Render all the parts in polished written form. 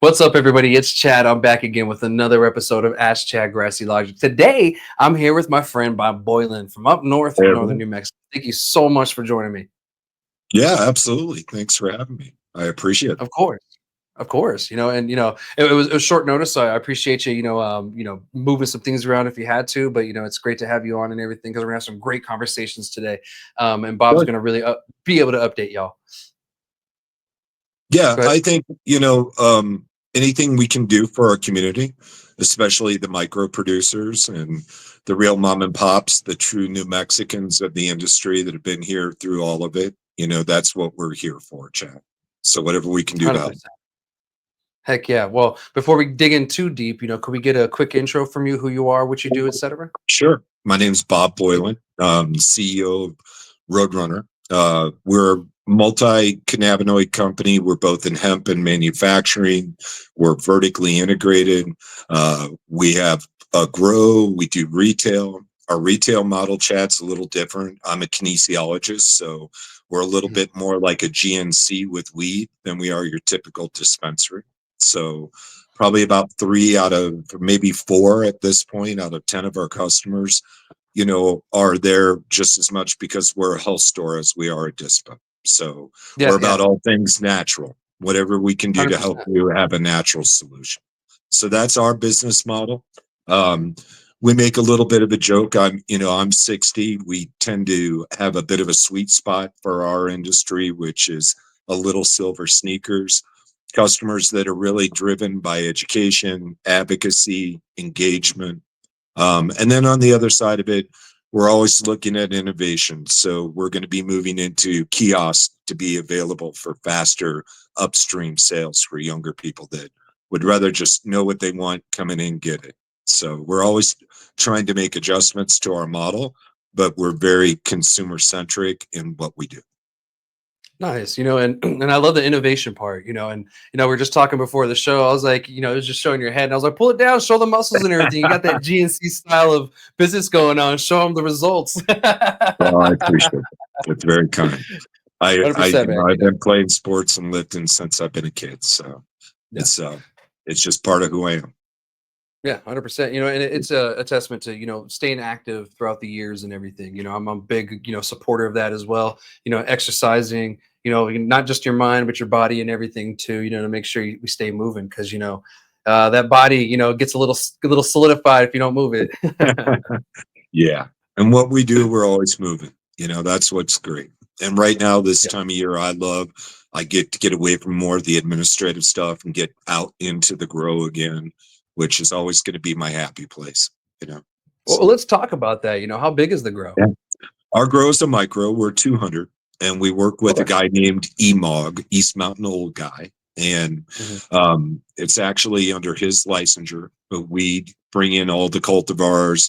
What's up, everybody? It's Chad. I'm back again with another episode of Ask Chad Grassy Logic. Today, I'm here with my friend Bob Boylan from up north Hey, in northern everyone. New Mexico. Thank you so much for joining me. Yeah, absolutely. Thanks for having me. I appreciate it. Of course, of course. It was short notice, so I appreciate you. Moving some things around if you had to, but it's great to have you on and everything because we're gonna have some great conversations today. And Bob's Good. gonna really be able to update y'all. Yeah, Go ahead. I think, anything we can do for our community, especially the micro producers and the real mom and pops, the true New Mexicans of the industry that have been here through all of it, that's what we're here for, Chad. So whatever we can do to help. 100%. Heck yeah. Well, before we dig in too deep, could we get a quick intro from you, who you are, what you do, etc.? Sure. My name's Bob Boylan, CEO of Roadrunner. We're a multi-cannabinoid company. We're both in hemp and manufacturing. We're vertically integrated. We have a grow. We do retail. Our retail model, Chad's a little different. I'm a kinesiologist, so we're a little Mhm. bit more like a GNC with weed than we are your typical dispensary. So probably about three out of maybe four at this point out of 10 of our customers, are there just as much because we're a health store as we are a dispo. So Yeah, we're yeah, about all things natural, whatever we can do to help 100%. you have a natural solution. So that's our business model. Um, we make a little bit of a joke. I'm 60. We tend to have a bit of a sweet spot for our industry, which is a little silver sneakers, customers that are really driven by education, advocacy, engagement. And then on the other side of it, we're always looking at innovation. So we're going to be moving into kiosks to be available for faster upstream sales for younger people that would rather just know what they want, come in and get it. So we're always trying to make adjustments to our model, but we're very consumer centric in what we do. Nice, and I love the innovation part, and we are just talking before the show. I was like, it was just showing your head, and I was like, pull it down, show the muscles and everything. You got that GNC style of business going on. Show them the results. Well, I appreciate it. It's very kind. I 100%, man. I've been playing sports and lifting since I've been a kid, so Yeah. it's uh it's just part of who I am. Yeah, 100%. And it's a testament to staying active throughout the years and everything. I'm a big supporter of that as well. Exercising. Not just your mind but your body and everything too. To make sure we stay moving because that body gets a little solidified if you don't move it. Yeah. And what we do, we're always moving. That's what's great. And right now, this Yeah. time of year, I get to get away from more of the administrative stuff and get out into the grow again, which is always going to be my happy place, you know. Well, So let's talk about that. How big is the grow? yeah. Our grow is a micro. We're 200, and we work with a Okay. guy named EMOG, East Mountain Old Guy, and Mhm. it's actually under his licensure. But we bring in all the cultivars.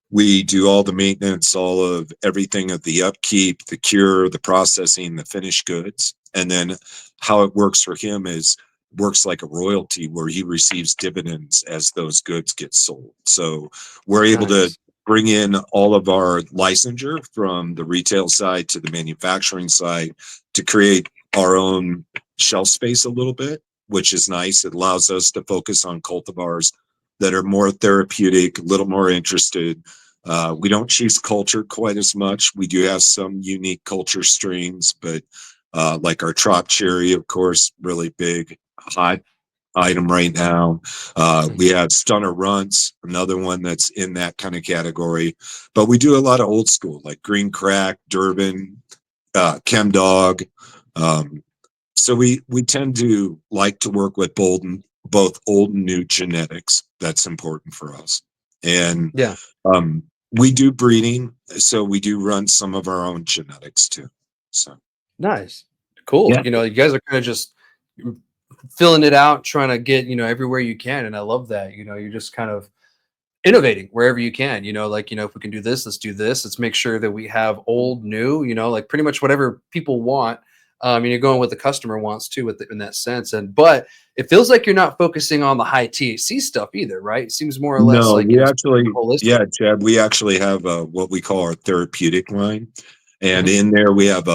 We do all the maintenance, all of everything of the upkeep, the cure, the processing, the finished goods. And then how it works for him is works like a royalty where he receives dividends as those goods get sold. So we're able to Nice. bring in all of our licensure from the retail side to the manufacturing side to create our own shelf space a little bit, which is nice. It allows us to focus on cultivars that are more therapeutic, a little more interested. We don't chase culture quite as much. We do have some unique culture strains, but like our Trop Cherry, of course, really big, hot item right now. We Mhm. have Stunner Runts, another one that's in that kind of category. But we do a lot of old school, like Green Crack, Durban, Chem Dog. Um, so we tend to like to work with both old and new genetics. That's important for us. And Yeah. um, we do breeding, so we do run some of our own genetics too. So Nice. Cool. yeah, You guys are kind of just filling it out, trying to get, everywhere you can. And I love that. You're just kind of innovating wherever you can, like, if we can do this, let's do this. Let's make sure that we have old, new, like pretty much whatever people want. And you're going what the customer wants too in that sense. But it feels like you're not focusing on the high THC stuff either, right? It seems more or less no, like, we actually, holistic. yeah, Chad, we actually have what we call our therapeutic line. And in there we have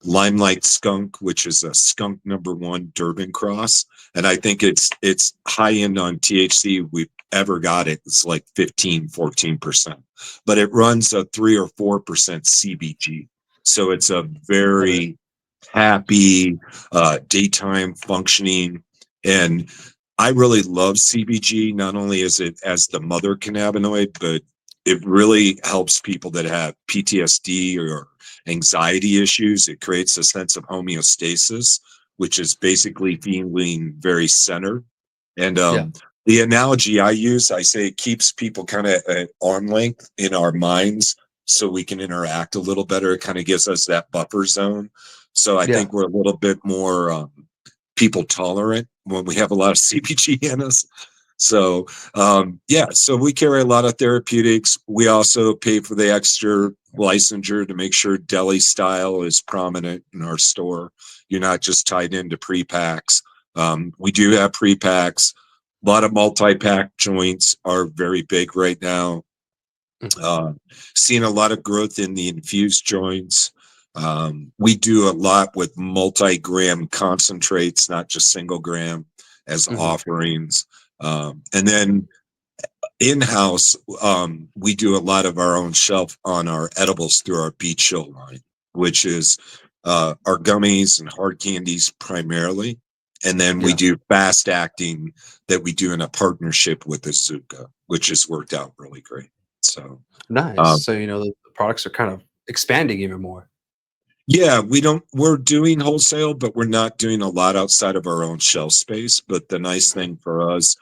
Limelight Skunk, which is a skunk #1 Durban cross. And I think it's high end on THC we've ever got it. It's like 14%. But it runs a 3 or 4% CBG. So it's a very happy, daytime functioning. And I really love CBG. Not only is it as the mother cannabinoid, but it really helps people that have PTSD or anxiety issues. It creates a sense of homeostasis, which is basically feeling very centered. And Yeah. the analogy I use, I say it keeps people kind of at arm length in our minds so we can interact a little better. It kind of gives us that buffer zone. So I Yeah. think we're a little bit more people tolerant when we have a lot of CPG in us. So yeah, so we carry a lot of therapeutics. We also pay for the extra licensure to make sure deli style is prominent in our store. You're not just tied into pre-packs. We do have pre-packs. A lot of multi-pack joints are very big right now. Seeing a lot of growth in the infused joints. We do a lot with multi-gram concentrates, not just single gram, as offerings. And then in-house, we do a lot of our own shelf on our edibles through our Beach Chill line, which is our gummies and hard candies primarily. And then we do fast acting that we do in a partnership with Azuka, which has worked out really great. So Nice. So, the products are kind of expanding even more. yeah, we're doing wholesale, but we're not doing a lot outside of our own shelf space. But the nice thing for us,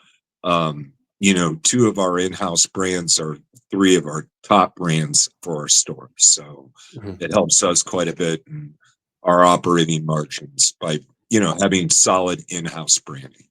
2 of our in-house brands are 3 of our top brands for our stores. So it helps us quite a bit in our operating margins by, having solid in-house branding.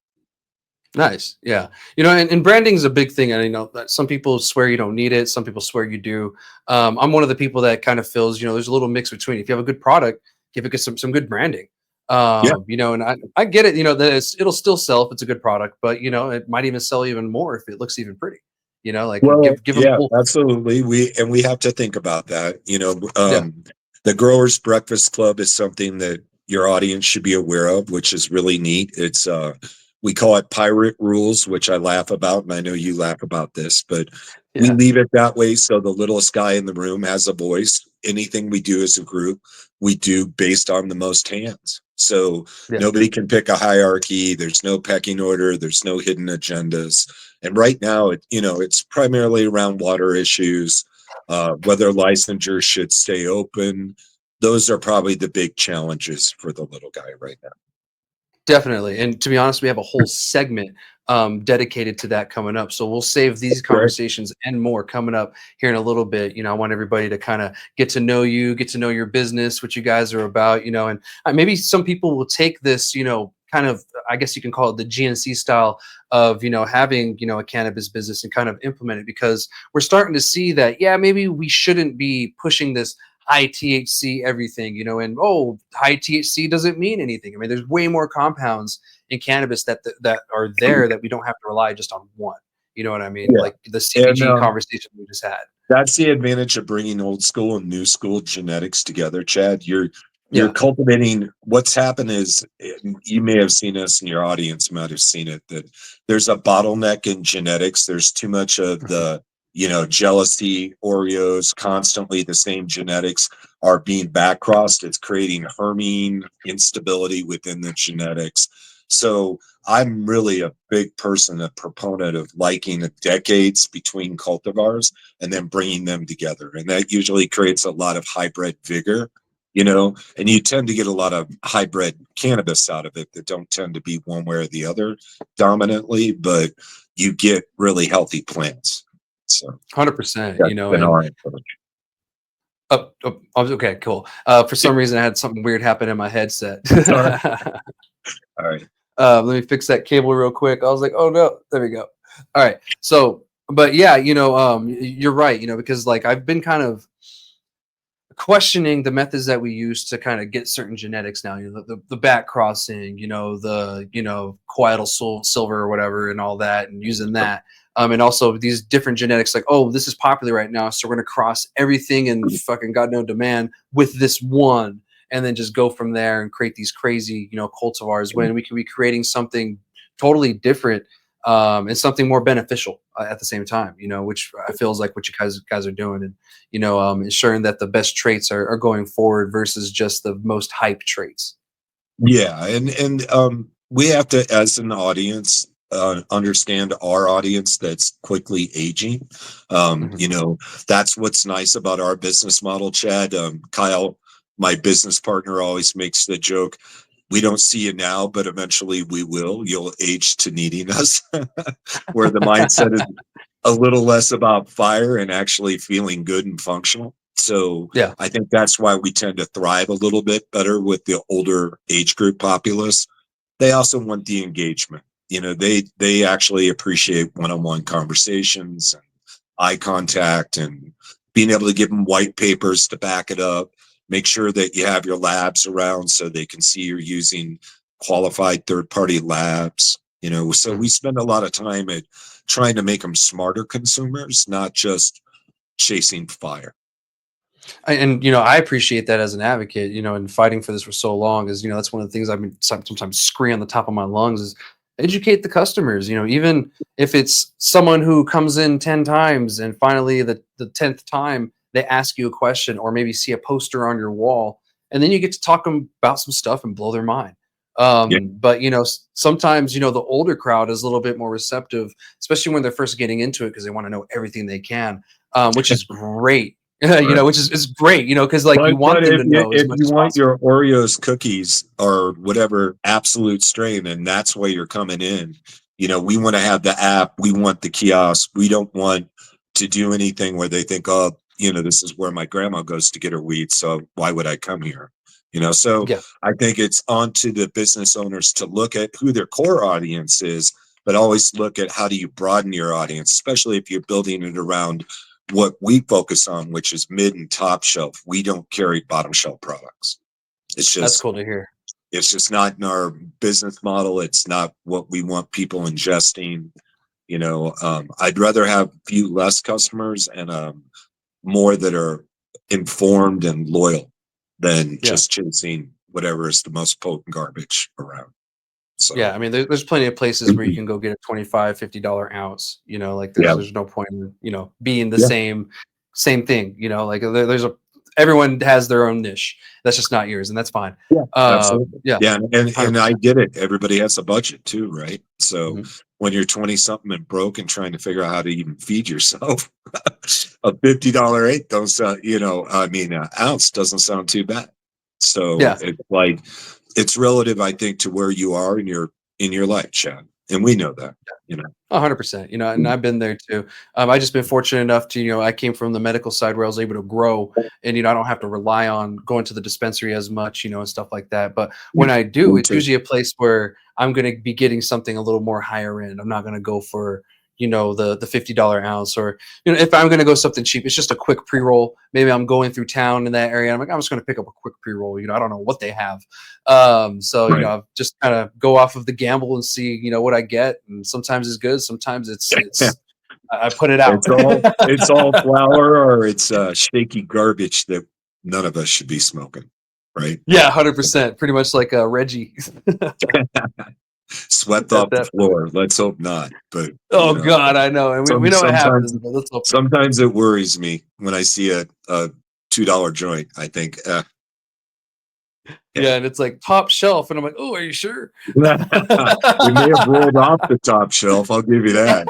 Nice. Yeah. And branding is a big thing. And that some people swear you don't need it. Some people swear you do. I'm one of the people that kind of feels, there's a little mix between. If you have a good product, give it some good branding. Yeah. And I get it, that it'll still sell if it's a good product, but it might even sell even more if it looks even pretty. Well, Give them yeah, full. absolutely. We have to think about that. Yeah. The Growers Breakfast Club is something that your audience should be aware of, which is really neat. It's we call it pirate rules, which I laugh about, and I know you laugh about this, but we Yeah. leave it that way so the littlest guy in the room has a voice. Anything we do as a group, we do based on the most hands. So Yeah. nobody can pick a hierarchy. There's no pecking order. There's no hidden agendas. And right now, it's primarily around water issues, whether licensure should stay open. Those are probably the big challenges for the little guy right now. Definitely. And to be honest, we have a whole segment dedicated to that coming up. So we'll save these Great. conversations and more coming up here in a little bit. I want everybody to kind of get to know you, get to know your business, what you guys are about, and maybe some people will take this, kind of, I guess you can call it the GNC style of, having, a cannabis business and kind of implement it, because we're starting to see that, yeah, maybe we shouldn't be pushing this high THC everything, and high THC doesn't mean anything. I mean, there's way more compounds in cannabis that are there that we don't have to rely just on one. You know what I mean? Yeah. Like the And CBG conversation we just had. that's the advantage of bringing old school and new school genetics together, Chad. You're Yeah. cultivating. What's happened is, you may have seen this, and your audience might have seen it, that there's a bottleneck in genetics. There's too much of the jealousy, Oreos, constantly the same genetics are being backcrossed. It's creating hermine instability within the genetics. So I'm really a big person, a proponent of liking the decades between cultivars and then bringing them together. And that usually creates a lot of hybrid vigor, and you tend to get a lot of hybrid cannabis out of it that don't tend to be one way or the other dominantly, but you get really healthy plants. So 100%, that's been and our approach. okay, cool. For some reason I had something weird happen in my headset. Sorry. All right. Let me fix that cable real quick. I was like, oh no, there we go. All right. So, but yeah, you're right, because like I've been kind of questioning the methods that we use to kind of get certain genetics now, the back crossing, the quietal silver or whatever and all that, and using that. And also these different genetics, like, oh, this is popular right now, so we're going to cross everything and fucking God no demand with this one, and then just go from there and create these crazy, cultivars, when we could be creating something totally different, and something more beneficial at the same time, which I feels like what you guys are doing, and ensuring that the best traits are going forward versus just the most hype traits. Yeah, and we have to, as an audience, understand our audience that's quickly aging. Mhm. That's what's nice about our business model, Chad. Kyle, my business partner, always makes the joke, we don't see you now, but eventually we will. You'll age to needing us, where the mindset is a little less about fire and actually feeling good and functional. So Yeah. I think that's why we tend to thrive a little bit better with the older age group populace. They also want the engagement. They actually appreciate one-on-one conversations and eye contact, and being able to give them white papers to back it up. Make sure that you have your labs around so they can see you're using qualified third-party labs. So we Mhm. spend a lot of time at trying to make them smarter consumers, not just chasing fire. And I appreciate that as an advocate, and fighting for this for so long, is that's one of the things I've been sometimes screaming on the top of my lungs, is educate the customers. Even if it's someone who comes in 10 times and finally the 10th time they ask you a question, or maybe see a poster on your wall, and then you get to talk them about some stuff and blow their mind. Yeah. But sometimes the older crowd is a little bit more receptive, especially when they're first getting into it, because they want to know everything they can, which is great. Right. Which is great, because like you But want them if to you, know as if much you as want possible. your Oreos cookies or whatever absolute strain, and that's why you're coming in, we want to have the app, we want the kiosk. We don't want to do anything where they think, oh, this is where my grandma goes to get her weed, so why would I come here? So Yeah, I think it's on to the business owners to look at who their core audience is, but always look at how do you broaden your audience, especially if you're building it around what we focus on, which is mid and top shelf. We don't carry bottom shelf products. It's that's just cool to hear. it's just not in our business model. It's not what we want people ingesting. I'd rather have few less customers and more that are informed and loyal than Yeah. just chasing whatever is the most potent garbage around. Yeah, So I mean, there's plenty of places where you can go get a 25, $50 ounce, like yeah, there's no point in, being the yeah, same thing, like everyone has their own niche. That's just not yours, and that's fine. yeah, absolutely. Yeah, Yeah, and I 100%. get it. Everybody has a budget too, right? So Mhm. when you're 20 something and broke and trying to figure out how to even feed yourself, a $50 eighth don't sound, I mean, an ounce doesn't sound too bad. So Yeah. it's like it's relative, I think, to where you are in your life, Chad, and we know that. You know, 100%, and I've been there too. I just been fortunate enough to, I came from the medical side where I was able to grow, and I don't have to rely on going to the dispensary as much, and stuff like that. But when I do, me it's too. usually a place where I'm going to be getting something a little more higher end. I'm not going to go for the $50 ounce, or if I'm going to go something cheap, it's just a quick pre roll. Maybe I'm going through town in that area. I'm like, I'm just going to pick up a quick pre roll. I don't know what they have. So Right. I just kind of go off of the gamble and see what I get, and sometimes it's good, sometimes it's I put it out. It's all flour, or it's shaky garbage that none of us should be smoking, right? Yeah, 100%, pretty much like Reggie. Swept off the Definitely. floor. Let's hope not. But Oh God, I know, and we know what sometimes happens, but let's hope not. sometimes it worries me when I see a $2 joint. I think, Yeah, and it's like top shelf, and I'm like, oh, are you sure? it may have rolled off the top shelf. I'll give you that.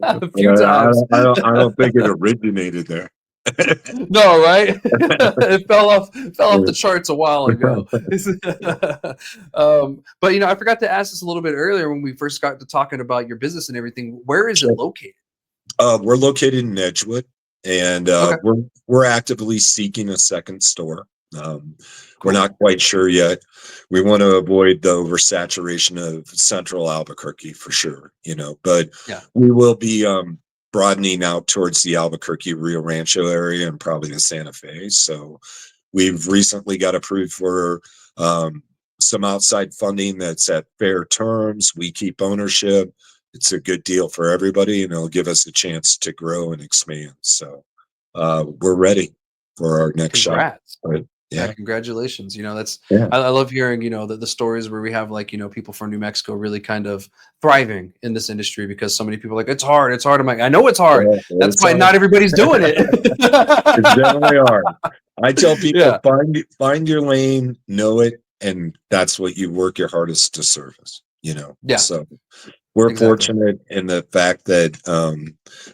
A But few times. I don't think it originated there. No, right? It fell off the charts a while ago. But I forgot to ask this a little bit earlier when we first got to talking about your business and everything. Where is it located? We're located in Edgewood, and Okay, we're actively seeking a second store. Um, we're cool. not quite sure yet. We want to avoid the oversaturation of central Albuquerque for sure, but Yeah. we will be broadening out towards the Albuquerque Rio Rancho area and probably the Santa Fe. So we've recently got approved for some outside funding that's at fair terms. We keep ownership. it's a good deal for everybody, and it'll give us a chance to grow and expand. So we're ready for our next shop. Congrats. But Yeah, yeah, congratulations. You know, that's yeah, I love hearing, you know, the stories where we have like, you know, people from New Mexico really kind of thriving in this industry because so many people are like, it's hard, it's hard. I'm like, I know it's hard. yeah, That's it's why not everybody's doing it. it's definitely hard. I tell people Yeah, find your lane, know it, and that's what you work your hardest to service. yeah, So we're exactly. fortunate in the fact that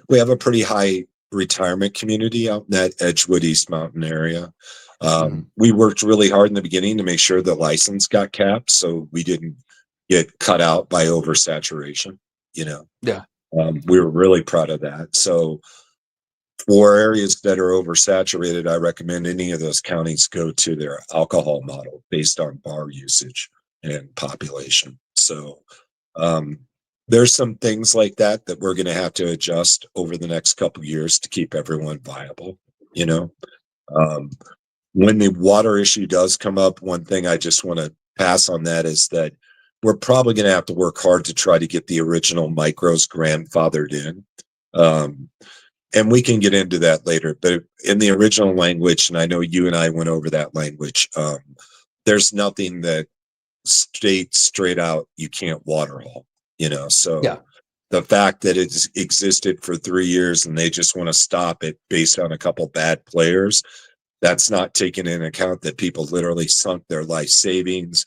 we have a pretty high retirement community out in that Edgewood East Mountain area. Mhm. We worked really hard in the beginning to make sure the license got capped so we didn't get cut out by oversaturation. You know, Yeah. we were really proud of that. So for areas that are oversaturated, I recommend any of those counties go to their alcohol model based on bar usage and population. So um, there's some things like that that we're going to have to adjust over the next couple of years to keep everyone viable. You know, um, when the water issue does come up, one thing I just want to pass on that is that we're probably going to have to work hard to try to get the original micros grandfathered in. Um, and we can get into that later, but in the original language, and I know you and I went over that language, there's nothing that states straight out you can't water haul, Yeah. so the fact that it's existed for 3 years and they just want to stop it based on a couple bad players, that's not taking into account that people literally sunk their life savings.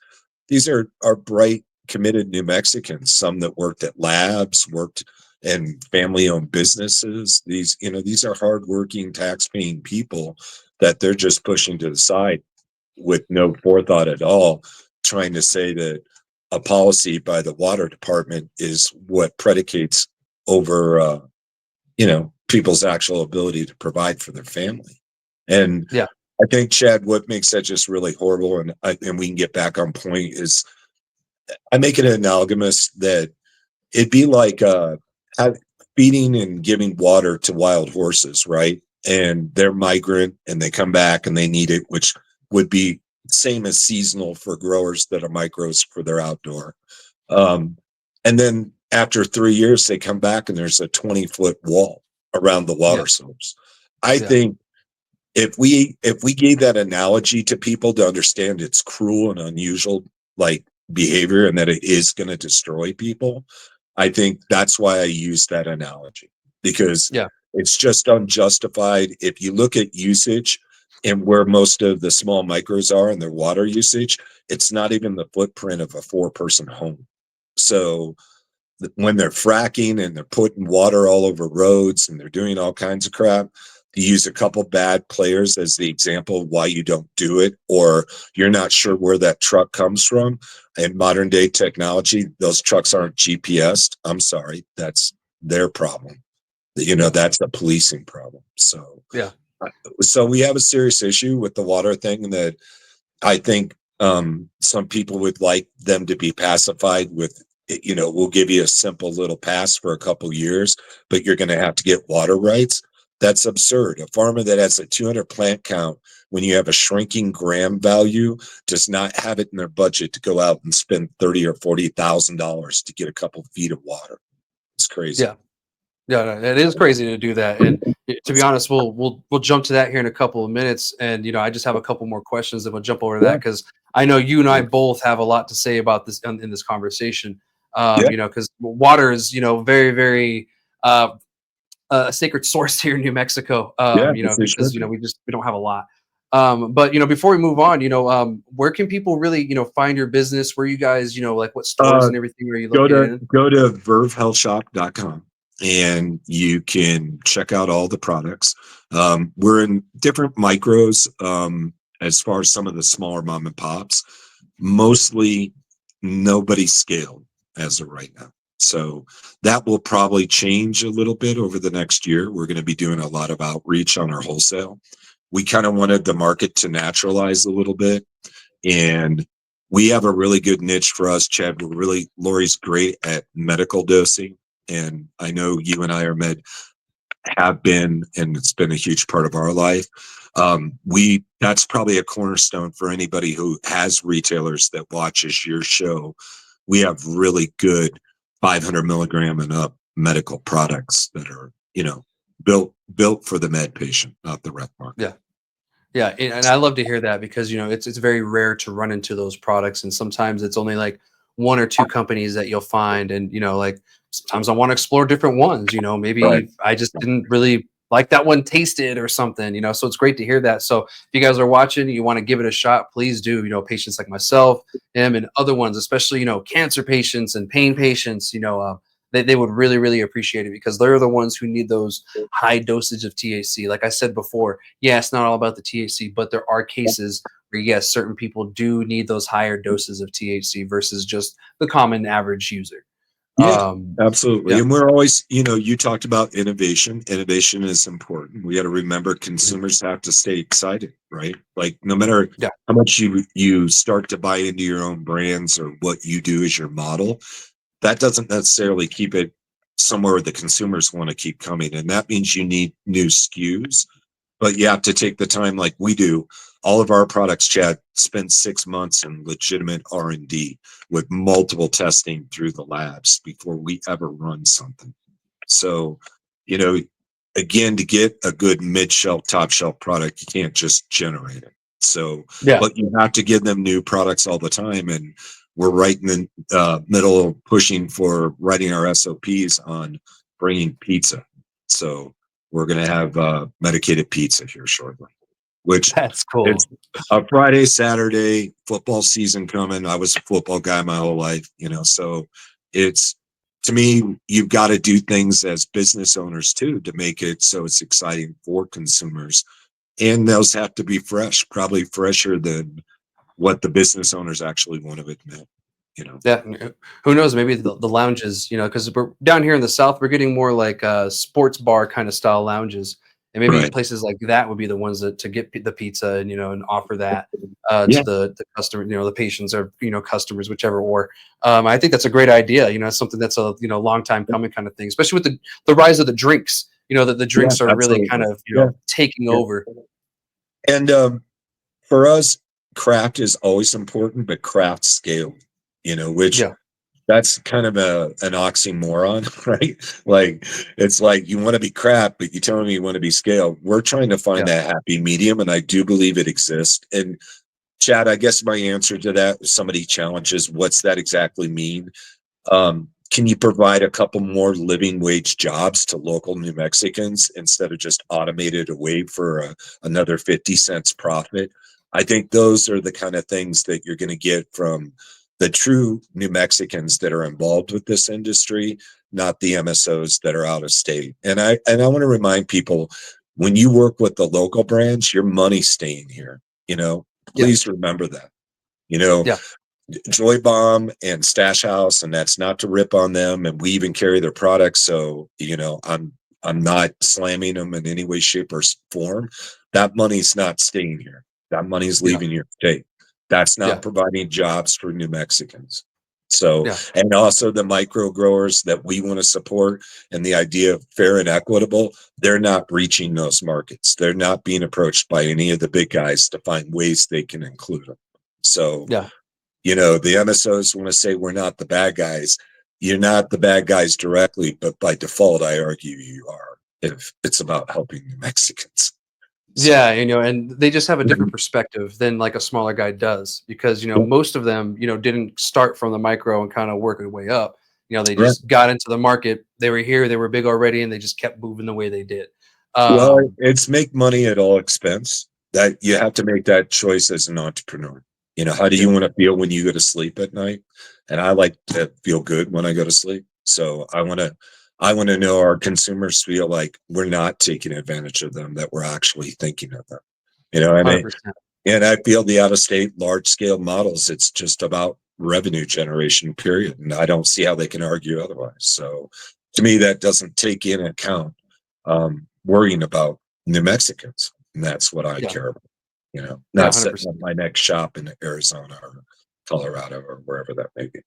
These are bright, committed New Mexicans, some that worked at labs, worked in family-owned businesses. These are hardworking, tax-paying people that they're just pushing to the side with no forethought at all, trying to say that a policy by the water department is what predicates over people's actual ability to provide for their family. And Yeah. I think, Chad, what makes that just really horrible, and we can get back on point, is I make it analogous that it'd be like have, feeding and giving water to wild horses, right? And they're migrant and they come back and they need it, which would be same as seasonal for growers that are micros for their outdoor. Um, and then after 3 years, they come back and there's a 20-foot wall around the Yeah. water source. I Yeah. think if we gave that analogy to people to understand it's cruel and unusual like behavior and that it is going to destroy people, I think that's why I use that analogy, because Yeah. it's just unjustified. If you look at usage and where most of the small micros are in their water usage, it's not even the footprint of a 4-person home. So when they're fracking and they're putting water all over roads and they're doing all kinds of crap, to use a couple bad players as the example of why you don't do it, or you're not sure where that truck comes from. In modern day technology, those trucks aren't GPSed. I'm sorry, that's their problem. Yeah. That's a policing problem. So, Yeah. so we have a serious issue with the water thing that I think some people would like them to be pacified with, we'll give you a simple little pass for a couple years, but you're going to have to get water rights. That's absurd. A farmer that has a 200 plant count, when you have a shrinking gram value, does not have it in their budget to go out and spend $30,000 or $40,000 to get a couple feet of water. It's crazy. Yeah. Yeah, no, it is crazy to do that. And to be honest, we'll jump to that here in a couple of minutes. And you know, I just have a couple more questions, and we'll jump over to that Yeah, because I know you and I both have a lot to say about this in this conversation. yeah, You know, because water is very very a sacred source here in New Mexico. yeah. You know, This is because should be. we don't have a lot. But you know, before we move on, where can people really find your business? Where you guys like what stores Uh, and everything are you go located to in? go to vervehealthshop.com and you can check out all the products. We're in different micros, as far as some of the smaller mom and pops. Mostly nobody scaled as of right now. So that will probably change a little bit over the next year. We're going to be doing a lot of outreach on our wholesale. We kind of wanted the market to naturalize a little bit, and we have a really good niche for us, Chad. Lori's great at medical dosing. And I know you and I have been, and it's been a huge part of our life. That's probably a cornerstone for anybody who has retailers that watches your show. We have really good 500 milligram and up medical products that are, built for the med patient, not the rec market. Yeah. Yeah, and I love to hear that because, it's very rare to run into those products, and sometimes it's only like 1 or 2 companies that you'll find, and, like, sometimes I wanna explore different ones, Right. maybe I just didn't really like that one tasted or something, so it's great to hear that. So, if you guys are watching, you wanna give it a shot, please do, patients like myself, him, and other ones, especially, cancer patients and pain patients, they would really, really appreciate it because they're the ones who need those high dosage of THC. Like I said before, yeah, it's not all about the THC, but there are cases where, yes, certain people do need those higher doses of THC versus just the common average user. Yeah, Um, absolutely. yeah, And we're always, you talked about innovation. Innovation is important. We got to remember mhm, consumers have to stay excited, right? Like no matter yeah, how much you start to buy into your own brands or what you do as your model, that doesn't necessarily keep it somewhere the consumers want to keep coming. And that means you need new SKUs, but you have to take the time like we do. All of our products, Chad, spend 6 months in legitimate R&D with multiple testing through the labs before we ever run something. So, you know, again, to get a good mid-shelf, top-shelf product, you can't just generate it. So, yeah. but you have to give them new products all the time. And we're right in the middle of pushing for writing our SOPs on bringing pizza. So we're going to have medicated pizza here shortly, which That's it's cool. a Friday, Saturday football season coming. I was a football guy my whole life, so it's to me, you've got to do things as business owners too to make it so it's exciting for consumers. And those have to be fresh, probably fresher than what the business owners actually want to admit, you know. Yeah, who knows? Maybe the lounges, because we're down here in the South, we're getting more like sports bar kind of style lounges, and maybe Right. places like that would be the ones that to get the pizza and and offer that to Yeah. the customer, the patients or customers, whichever. Or I think that's a great idea. Something that's a long time coming kind of thing, especially with the rise of the drinks. That the Yeah. drinks are really kind Absolutely. of Yeah. taking Yeah. over. And for us, craft is always important, but craft scale, which Yeah, that's kind of an oxymoron, right? Like it's like you want to be crap, but you telling me you want to be scale. We're trying to find yeah, that happy medium, and I do believe it exists. And Chad, I guess my answer to that, if somebody challenges, what's that exactly mean? Can you provide a couple more living wage jobs to local New Mexicans instead of just automated away for another 50 cents profit? I think those are the kind of things that you're going to get from the true New Mexicans that are involved with this industry, not the MSOs that are out of state. And I want to remind people, when you work with the local branch, your money's staying here. yeah, Please remember that. You know, yeah, Joy Bomb and Stash House, and that's not to rip on them. And we even carry their products, so I'm not slamming them in any way, shape, or form. That money's not staying here. That money's yeah, leaving your state. That's not yeah, providing jobs for New Mexicans. So, yeah, and also the micro growers that we want to support, and the idea of fair and equitable, they're not reaching those markets. They're not being approached by any of the big guys to find ways they can include them. So, yeah. the MSOs want to say we're not the bad guys. You're not the bad guys directly, but by default, I argue you are if it's about helping New Mexicans. Yeah, So, and they just have a different perspective than like a smaller guy does because yeah, most of them didn't start from the micro and kind of work their way up. They right. just got into the market. They were here, they were big already, and they just kept moving the way they did. Well, Um, it's make money at all expense. That you have to make that choice as an entrepreneur. How do yeah, you want to feel when you go to sleep at night? And I like to feel good when I go to sleep. So I want to know our consumers feel like we're not taking advantage of them, that we're actually thinking of them. And 100%. I feel the out of state large scale models, it's just about revenue generation, period. And I don't see how they can argue otherwise. So to me, that doesn't take in account worrying about New Mexicans. And that's what I Yeah, care about, yeah, not setting 100%. up my next shop in Arizona or Colorado or wherever that may be.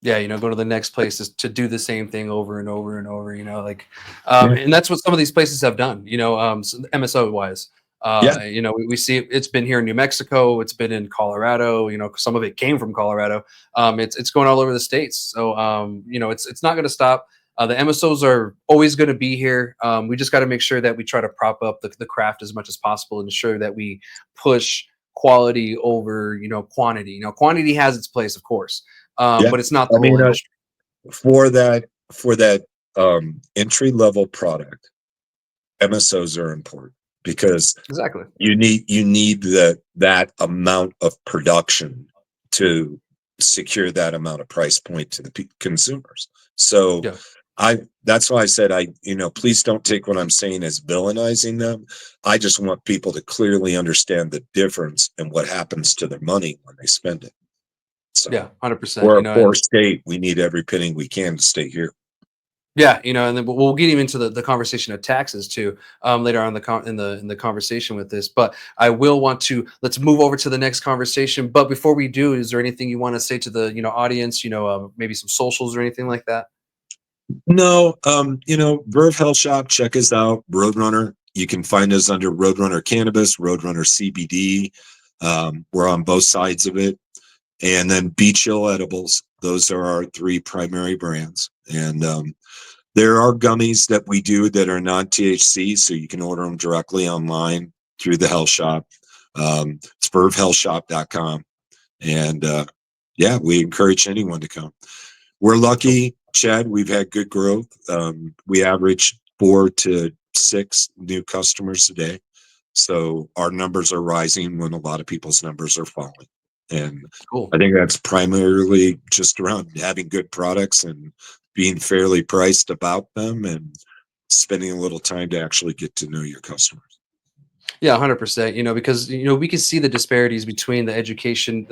Yeah, go to the next place is to do the same thing over and over and over, like, Yeah. and that's what some of these places have done, MSO wise. Yeah. You know, we see it's been here in New Mexico, it's been in Colorado. You know, some of it came from Colorado. It's going all over the states. So you know, it's not going to stop. The MSOs are always going to be here. We just got to make sure that we try to prop up the craft as much as possible, and ensure that we push quality over, you know, quantity. You know, quantity has its place, of course, Yeah. but it's not I the whole mean, industry. for that entry level product, MSOs are important because Exactly. you need that amount of production to secure that amount of price point to the consumers. So Yeah. that's why I said, please don't take what I'm saying as villainizing them. I just want people to clearly understand the difference and what happens to their money when they spend it. Yeah. So 100%. we're You a know, poor and state. We need every penny we can to stay here. yeah, you know, and then we'll get even into the conversation of taxes too, later on in the conversation with this. But I will want to let's move over to the next conversation. But before we do, is there anything you want to say to the, you know, audience? You know, maybe some socials or anything like that? No, Verve Health Shop, check us out. Roadrunner. You can find us under Roadrunner Cannabis, Roadrunner CBD. We're on both sides of it. And then Beach Hill Edibles. Those are our three primary brands. And there are gummies that we do that are non THC, so you can order them directly online through the health shop. It's vervehealthshop.com. And yeah, we encourage anyone to come. We're Cool. lucky, Chad. We've had good growth. We average 4 to 6 new customers a day. So our numbers are rising when a lot of people's numbers are falling. And Cool. I think that's primarily just around having good products and being fairly priced about them and spending a little time to actually get to know your customers. Yeah, 100%. You know, because you know we can see the disparities between the education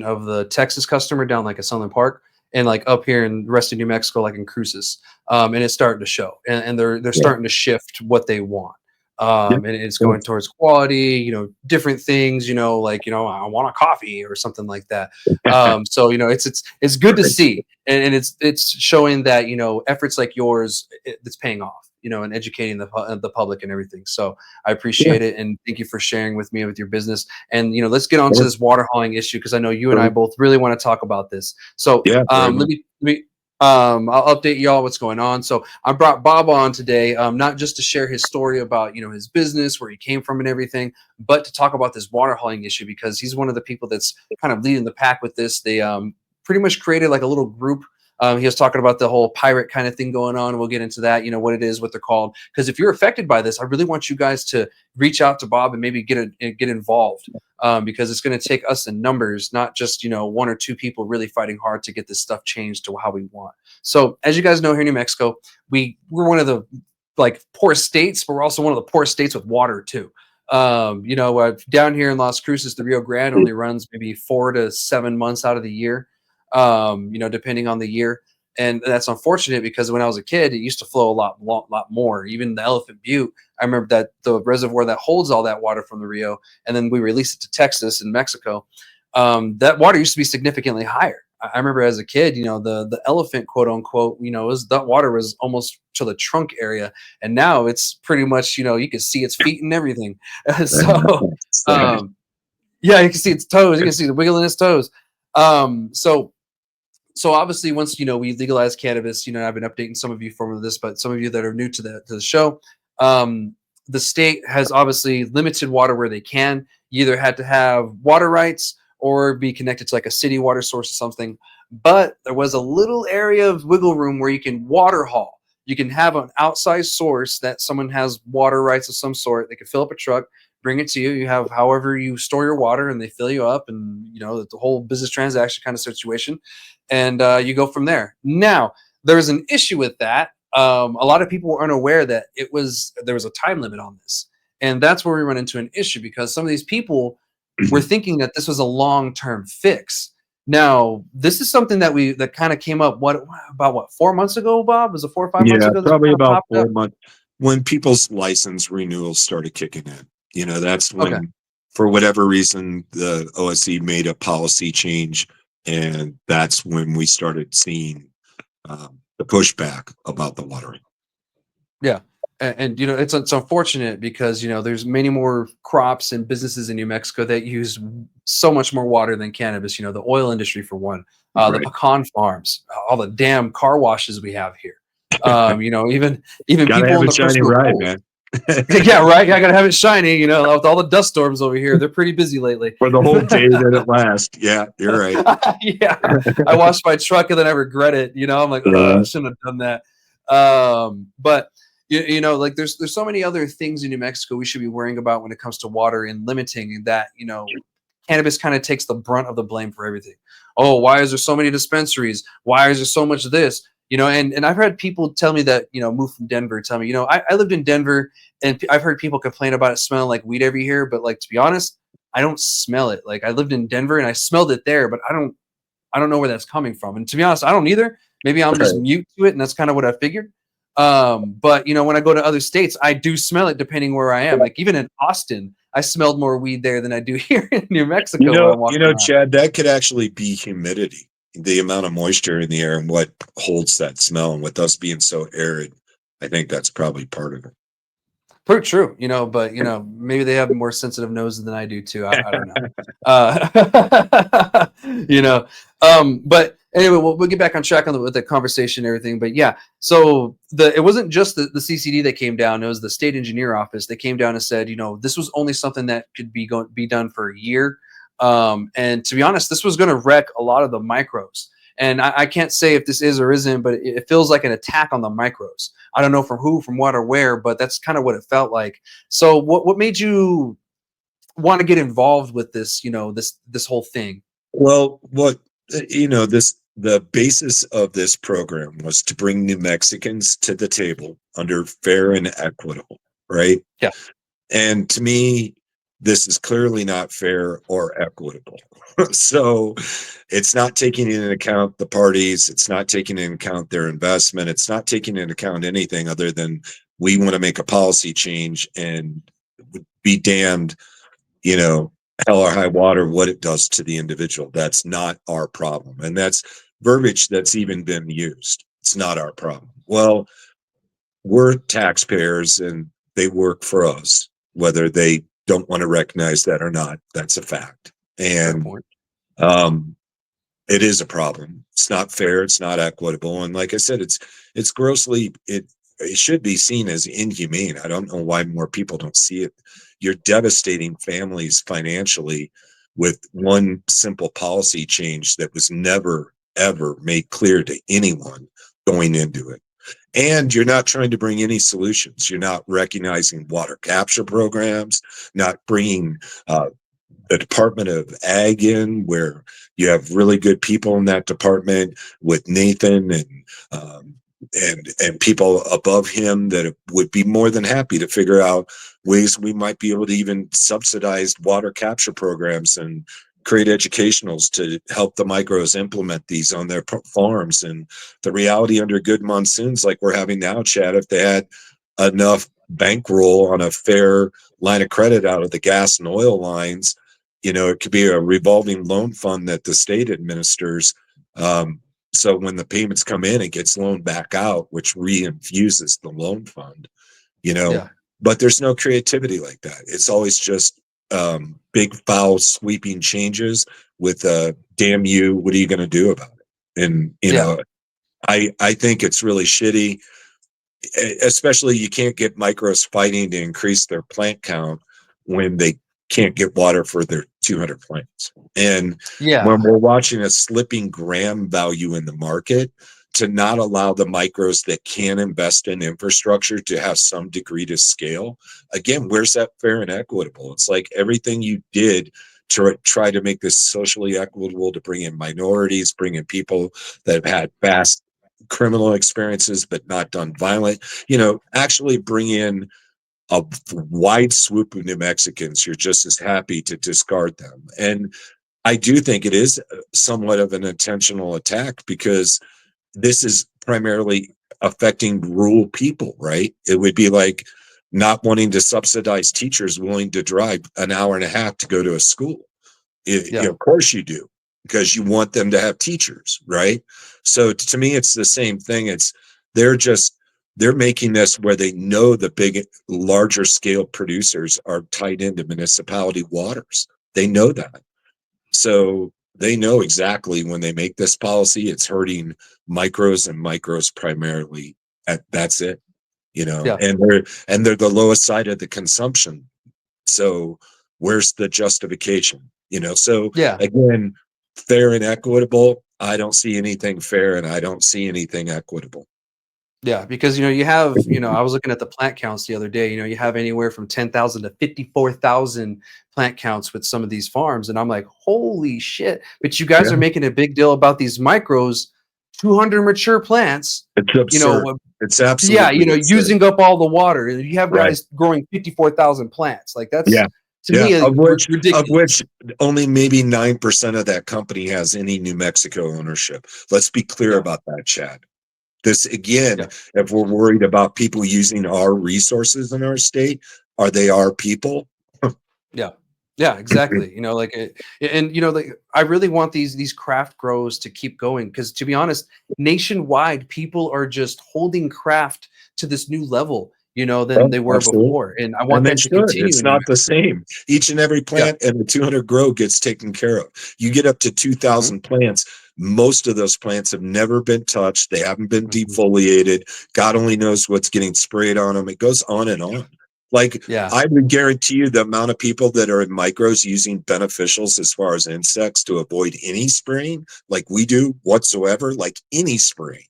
of the Texas customer down like a Sunland Park and like up here in the rest of New Mexico, like in Cruces, and it's starting to show, and they're Yeah. starting to shift what they want, Yeah. and it's going towards quality, you know, different things, you know, like you know I want a coffee or something like that. So you know it's good to see, and it's showing that you know efforts like yours it's paying off, you know, and educating the public and everything. So I Yeah. appreciate it, and thank you for sharing with me with your business. And you know, let's get on to this water hauling issue because I know you and I both really want to talk about this. So Yeah. Very much. let me I'll update y'all what's going on. So I brought Bob on today, not just to share his story about you know his business, where he came from, and everything, but to talk about this water hauling issue because he's one of the people that's kind of leading the pack with this. They pretty much created like a little group. He was talking about the whole pirate kind of thing going on. We'll get into that, you know, what it is, what they're called. Because if you're affected by this, I really want you guys to reach out to Bob and maybe get involved, because it's going to take us in numbers, not just you know one or two people really fighting hard to get this stuff changed to how we want. So as you guys know, here in New Mexico, we're one of the like poor states, but we're also one of the poor states with water too. You know, down here in Las Cruces, the Rio Grande only runs maybe 4 to 7 months out of the year, you know, depending on the year. And that's unfortunate because when I was a kid, it used to flow a lot more. Even the Elephant Butte, I remember that the reservoir that holds all that water from the Rio, and then we released it to Texas and Mexico. That water used to be significantly higher. I remember as a kid, you know, the elephant, quote unquote, you know, that water was almost to the trunk area, and now it's pretty much, you know, you can see its feet and everything. So, um, yeah, you can see its toes. You can see the wiggle in its toes. So obviously once you know we legalized cannabis, you know I've been updating some of you from this, but some of you that are new to the show, um, the state has obviously limited water where they can. You either had to have water rights or be connected to like a city water source or something. But there was a little area of wiggle room where you can water haul. You can have an outside source that someone has water rights of some sort. They can fill up a truck, bring it to you. You have however you store your water, and they fill you up, and you know the whole business transaction kind of situation, and you go from there. Now, there's an issue with that. A lot of people were unaware that there was a time limit on this, and that's where we run into an issue because some of these people were thinking that this was a long-term fix. Now, this is something that kind of came up about 4 months ago, Bob? Was it 4 or 5 months Yeah, ago this probably kind of about popped up? 4 months when people's license renewals started kicking in. That's Okay. when, for whatever reason, the OSC made a policy change, and that's when we started seeing the pushback about the watering. Yeah. And it's unfortunate because there's many more crops and businesses in New Mexico that use so much more water than cannabis. The oil industry for one, the Right. pecan farms, all the damn car washes we have here. Even Gotta people have in a the shiny personal ride, pools. man. Yeah, right. I gotta have it shiny. With all the dust storms over here, they're pretty busy lately. For the whole day that it lasts. Yeah, you're right. Yeah, I washed my truck and then I regret it. I'm like, oh, I shouldn't have done that. But like there's so many other things in New Mexico we should be worrying about when it comes to water and limiting that. Cannabis kind of takes the brunt of the blame for everything. Oh, why is there so many dispensaries? Why is there so much this? And I've had people tell me that moved from Denver. Tell me, I lived in Denver, and I've heard people complain about it smelling like weed every year. But like, to be honest, I don't smell it. Like, I lived in Denver and I smelled it there, but I don't know where that's coming from. And to be honest, I don't either. Maybe I'm just mute to it, and that's kind of what I figured. But when I go to other states, I do smell it depending where I am. Like, even in Austin, I smelled more weed there than I do here in New Mexico when I'm walking around. Chad, that could actually be humidity, the amount of moisture in the air and what holds that smell. And with us being so arid, I think that's probably part of it. Pretty true, but maybe they have more sensitive noses than I do too. I don't know. But anyway, we'll get back on track with the conversation and everything. But yeah, so it wasn't just the CCD that came down; it was the state engineer office that came down and said, this was only something that could be done for a year. And to be honest, this was going to wreck a lot of the micros. And I can't say if this is or isn't, but it feels like an attack on the micros. I don't know from who, from what, or where, but that's kind of what it felt like. So what made you want to get involved with this, this whole thing? Well, the basis of this program was to bring New Mexicans to the table under fair and equitable, right? Yeah. And to me, this is clearly not fair or equitable. So it's not taking into account the parties. It's not taking into account their investment. It's not taking into account anything other than we want to make a policy change and be damned, hell or high water, what it does to the individual. That's not our problem. And that's verbiage that's even been used. It's not our problem. Well, we're taxpayers and they work for us, whether they don't want to recognize that or not. That's a fact. And it is a problem. It's not fair. It's not equitable. And like I said, it's grossly, it should be seen as inhumane. I don't know why more people don't see it. You're devastating families financially with one simple policy change that was never, ever made clear to anyone going into it. And you're not trying to bring any solutions. You're not recognizing water capture programs, not bringing the Department of Ag in, where you have really good people in that department with Nathan and people above him that would be more than happy to figure out ways we might be able to even subsidize water capture programs and create educationals to help the micros implement these on their farms. And the reality under good monsoons like we're having now, Chad, if they had enough bankroll on a fair line of credit out of the gas and oil lines, it could be a revolving loan fund that the state administers. So when the payments come in, it gets loaned back out, which reinfuses the loan fund, Yeah. but there's no creativity like that. It's always just big, foul, sweeping changes with damn you, what are you going to do about it? And, I think it's really shitty, especially you can't get micros fighting to increase their plant count when they can't get water for their 200 plants. And when we're watching a slipping gram value in the market, to not allow the micros that can invest in infrastructure to have some degree to scale, again, where's that fair and equitable? It's like everything you did to try to make this socially equitable, to bring in minorities, bring in people that have had vast criminal experiences but not done violent, actually bring in a wide swoop of New Mexicans. You're just as happy to discard them. And I do think it is somewhat of an intentional attack, because this is primarily affecting rural people, right? It would be like not wanting to subsidize teachers willing to drive an hour and a half to go to a school. Of course you do, because you want them to have teachers, right? So to me, it's the same thing. They're just they're making this where they know the big, larger scale producers are tied into municipality waters. They know that. So they know exactly when they make this policy, it's hurting micros and micros primarily. That's it, Yeah. and they're the lowest side of the consumption. So where's the justification? So Yeah. again, fair and equitable. I don't see anything fair and I don't see anything equitable. Yeah, because you have, I was looking at the plant counts the other day. You have anywhere from 10,000 to 54,000 plant counts with some of these farms, and I'm like, holy shit! But you guys Yeah, are making a big deal about these micros, 200 mature plants. it's You absurd. know, It's yeah, absolutely absurd. using up all the water. You have Right. guys growing 54,000 plants. Like Yeah. that's to Yeah. me Of which ridiculous. only maybe 9% of that company has any New Mexico ownership. Let's be clear Yeah, about that, Chad. This again, yeah, if we're worried about people using our resources in our state, are they our people? yeah. Yeah, exactly. Like I really want these craft grows to keep going because to be honest, nationwide people are just holding craft to this new level, than Oh, they were absolutely. before. And I And want they that to should. continue It's in New not the Mexico. same. Each and every Yeah. plant in the 200 grow gets taken care of. You get up to Mhm, 2,000 plants. Most of those plants have never been touched. They haven't been mhm. defoliated. God only knows what's getting sprayed on them. It goes on and on. Like, Yeah. I would guarantee you the amount of people that are in micros using beneficials as far as insects to avoid any spraying, like we do whatsoever, like any spraying,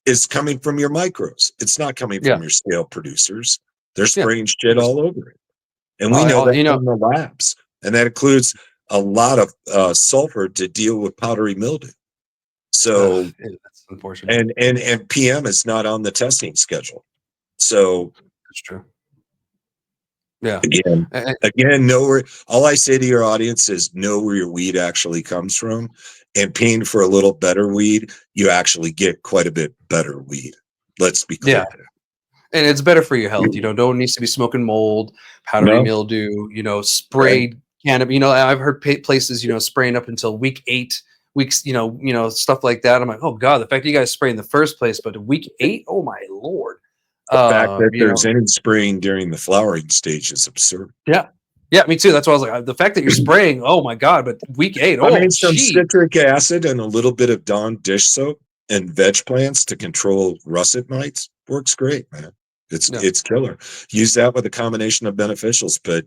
is coming from your micros. It's not coming Yeah. from your scale producers. They're Yeah. spraying shit Just all over it. And we know all, that from the labs. And that includes a lot of sulfur to deal with powdery mildew. So, that's unfortunate. and PM is not on the testing schedule. So That's true. Yeah. again, A- a- know where, all I say to your audience is know where your weed actually comes from, and paying for a little better weed, you actually get quite a bit better weed. Let's be yeah. clear. And it's better for your health. No one needs to be smoking mold, powdery No, mildew, right. sprayed cannabis. I've heard places, spraying up until week 8 weeks, stuff like that. I'm like, oh God, the fact that you guys spray in the first place, but week 8, oh my Lord. The fact that You there's know, any spraying during the flowering stage is absurd. yeah. Yeah, me too. That's why I was like, the fact that you're spraying, oh my God, but week 8, I mean, oh some gee. citric acid and a little bit of Dawn dish soap and veg plants to control russet mites works great, man. It's Yeah. it's killer. Use that with a combination of beneficials, but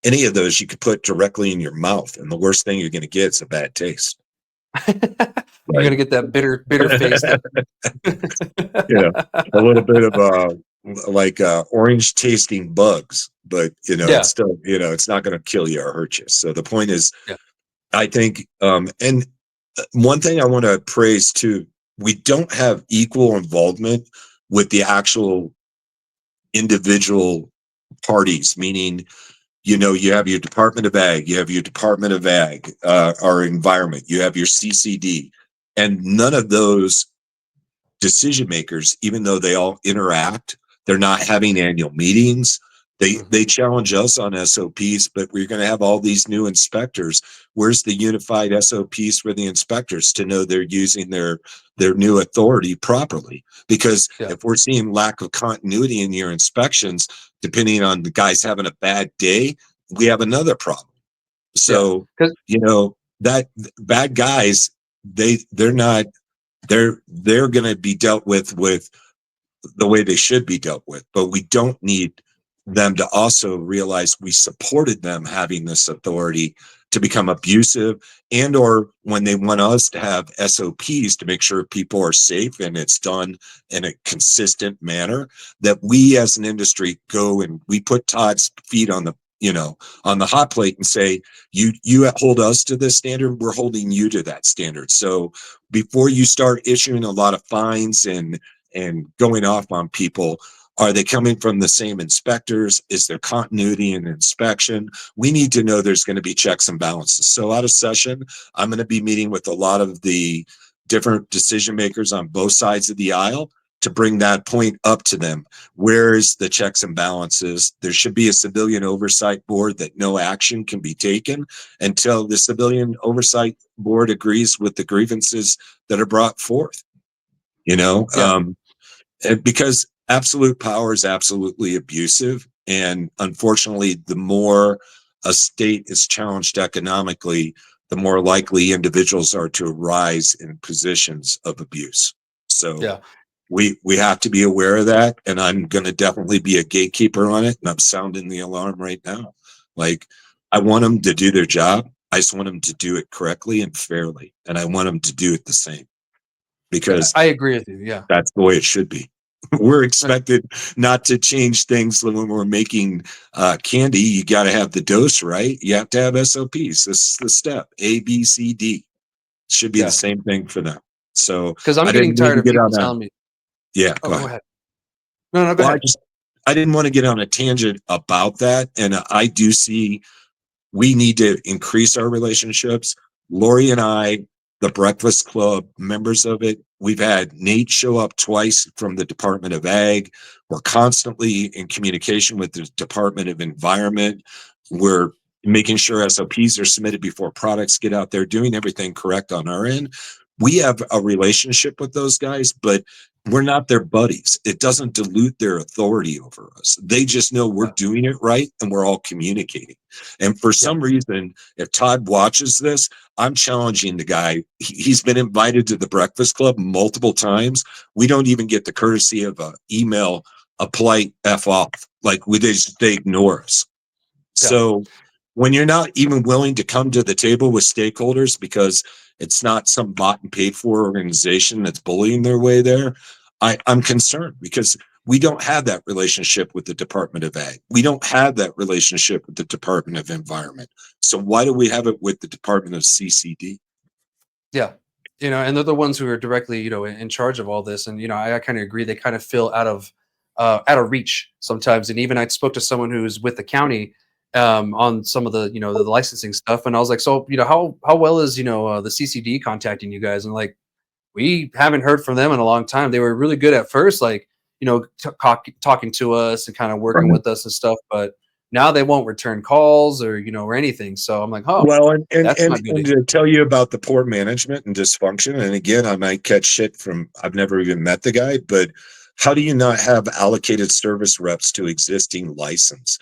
any of those you could put directly in your mouth, and the worst thing you're going to get is a bad taste. You're Right? gonna get that bitter face that Yeah, a little bit of like orange tasting bugs, but it's yeah. still it's not going to kill you or hurt you. So the point is, Yeah. I think, and one thing I want to praise too, we don't have equal involvement with the actual individual parties, meaning, you have your Department of Ag, you have your Department of Ag, or Environment, you have your CCD, and none of those decision makers, even though they all interact, they're not having annual meetings. They Mhm. challenge us on SOPs, but we're going to have all these new inspectors. Where's the unified SOPs for the inspectors to know they're using their new authority properly? Because Yeah. if we're seeing lack of continuity in your inspections, depending on the guys having a bad day, we have another problem. Yeah. So, 'Cause that bad guys, they're not they're going to be dealt with the way they should be dealt with, but we don't need them to also realize we supported them having this authority to become abusive, and or when they want us to have SOPs to make sure people are safe and it's done in a consistent manner, that we as an industry go and we put Todd's feet on the hot plate and say, you hold us to this standard, we're holding you to that standard. So before you start issuing a lot of fines and going off on people, are they coming from the same inspectors? Is there continuity in inspection? We need to know there's going to be checks and balances. So out of session, I'm going to be meeting with a lot of the different decision makers on both sides of the aisle to bring that point up to them. Where is the checks and balances? There should be a civilian oversight board that no action can be taken until the civilian oversight board agrees with the grievances that are brought forth. You know, yeah. Because absolute power is absolutely abusive. And unfortunately, the more a state is challenged economically, the more likely individuals are to rise in positions of abuse. So Yeah. we have to be aware of that. And I'm going to definitely be a gatekeeper on it. And I'm sounding the alarm right now. Like, I want them to do their job. I just want them to do it correctly and fairly. And I want them to do it the same, because I agree with you. Yeah. that's the way it should be. We're expected not to change things when we're making candy. You got to have the dose right. You have to have SOPs. This is the step A, B, C, D. Should be the Yeah. same thing for them. So Because I'm I getting didn't mean tired to of get people on a, telling me, yeah, oh, go go ahead. ahead. No, no, go Well, ahead. I didn't want to get on a tangent about that. And I do see we need to increase our relationships. Lori and I, the Breakfast Club, members of it, we've had Nate show up twice from the Department of Ag. We're constantly in communication with the Department of Environment. We're making sure SOPs are submitted before products get out there, doing everything correct on our end. We have a relationship with those guys, but we're not their buddies. It doesn't dilute their authority over us. They just know we're Yeah. doing it right and we're all communicating. And for Yeah. some reason, if Todd watches this, I'm challenging the guy. He's been invited to the Breakfast Club multiple times. We don't even get the courtesy of an email, a polite F off. Like they ignore us. Yeah. So when you're not even willing to come to the table with stakeholders because it's not some bought and paid for organization that's bullying their way there, I'm concerned, because we don't have that relationship with the Department of Ag. We don't have that relationship with the Department of Environment. So why do we have it with the Department of CCD? Yeah. And they're the ones who are directly, in charge of all this. And, I kind of agree. They kind of feel out of reach sometimes. And even I spoke to someone who's with the county on some of the licensing stuff. And I was like, so, how well is, the CCD contacting you guys? And like, we haven't heard from them in a long time. They were really good at first, like, talking to us and kind of working Right. with us and stuff. But now they won't return calls or anything. So I'm like, oh, Well, and, that's not good. to tell you about the poor management and dysfunction, and again, I might catch shit from, I've never even met the guy, but how do you not have allocated service reps to existing license?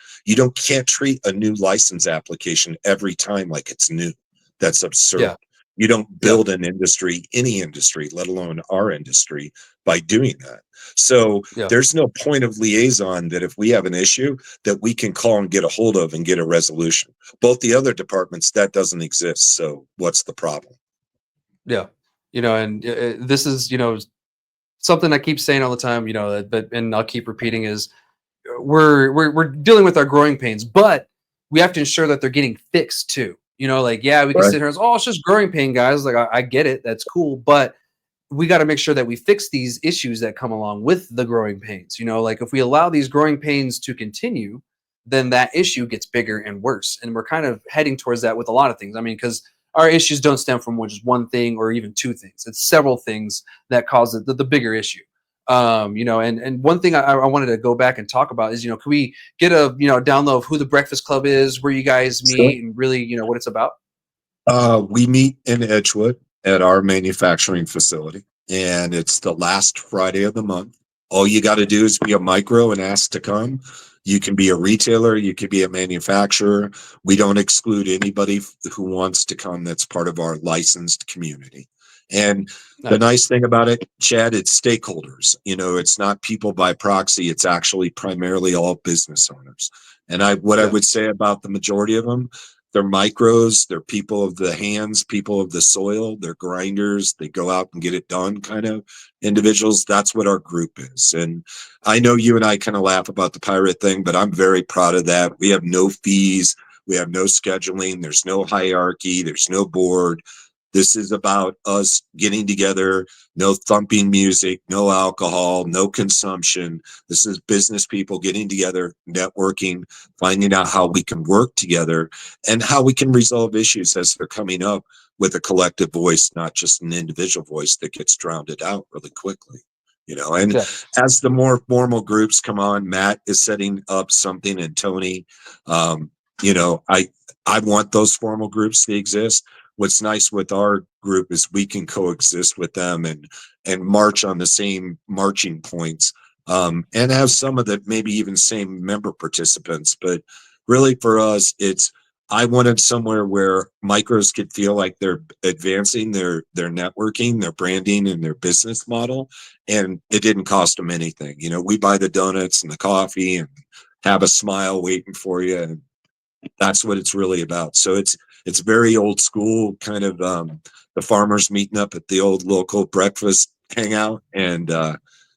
Can't treat a new license application every time like it's new. That's absurd. Yeah. You don't Yeah. build an industry, any industry, let alone our industry, by doing that. So Yeah. there's no point of liaison that if we have an issue that we can call and get a hold of and get a resolution. Both the other departments, that doesn't exist. So what's the problem? Yeah. And this is, something I keep saying all the time, and I'll keep repeating is we're dealing with our growing pains, but we have to ensure that they're getting fixed too. Like, yeah, we can Right. sit here and say, oh, it's just growing pain, guys. Like, I get it. That's cool. But we got to make sure that we fix these issues that come along with the growing pains. Like if we allow these growing pains to continue, then that issue gets bigger and worse. And we're kind of heading towards that with a lot of things. I mean, because our issues don't stem from just one thing or even two things. It's several things that cause the bigger issue. And one thing I wanted to go back and talk about is, can we get a, download of who the Breakfast Club is, where you guys Sure. meet, and really, what it's about? We meet in Edgewood at our manufacturing facility, and it's the last Friday of the month. All you got to do is be a micro and ask to come. You can be a retailer, you could be a manufacturer. We don't exclude anybody who wants to come that's part of our licensed community. And the Nice. nice thing about it, Chad, it's stakeholders. It's not people by proxy, it's actually primarily all business owners. And what I Yeah. would say about the majority of them, they're micros, they're people of the hands, people of the soil, they're grinders, they go out and get it done kind of individuals. That's what our group is. And I know you and I kind of laugh about the pirate thing, but I'm very proud of that. We have no fees, we have no scheduling, there's no hierarchy, there's no board. This is about us getting together, no thumping music, no alcohol, no consumption. This is business people getting together, networking, finding out how we can work together and how we can resolve issues as they're coming up with a collective voice, not just an individual voice that gets drowned out really quickly. And Yeah. as the more formal groups come on, Matt is setting up something, and Tony, um, I want those formal groups to exist. what's nice with our group is we can coexist with them and march on the same marching points, and have some of the maybe even same member participants. But really for us, it's I wanted somewhere where micros could feel like they're advancing their networking, their branding, and their business model, and it didn't cost them anything. You know, we buy the donuts and the coffee and have a smile waiting for you, and that's what it's really about. So it's very old school, kind of the farmers meeting up at the old local breakfast hangout and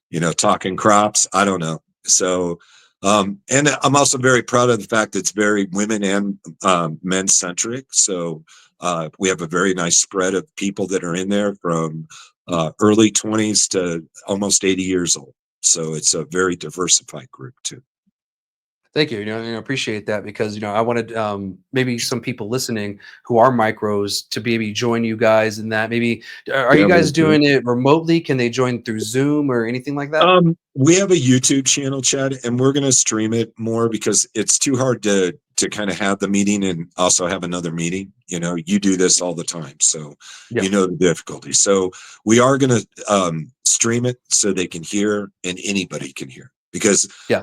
you know, talking crops. I don't know. So and I'm also very proud of the fact that it's very women and men centric. So we have a very nice spread of people that are in there from early 20s to almost 80 years old. So it's a very diversified group too. Thank you. Appreciate that because I wanted maybe some people listening who are micros to maybe join you guys in that. Maybe are you Yeah, guys we'll do. doing it remotely? Can they join through Zoom or anything like that? We have a YouTube channel, Chad, and we're gonna stream it more because it's too hard to kind of have the meeting and also have another meeting. You know, you do this all the time, so Yeah, you know the difficulty. So we are gonna stream it so they can hear and anybody can hear because yeah,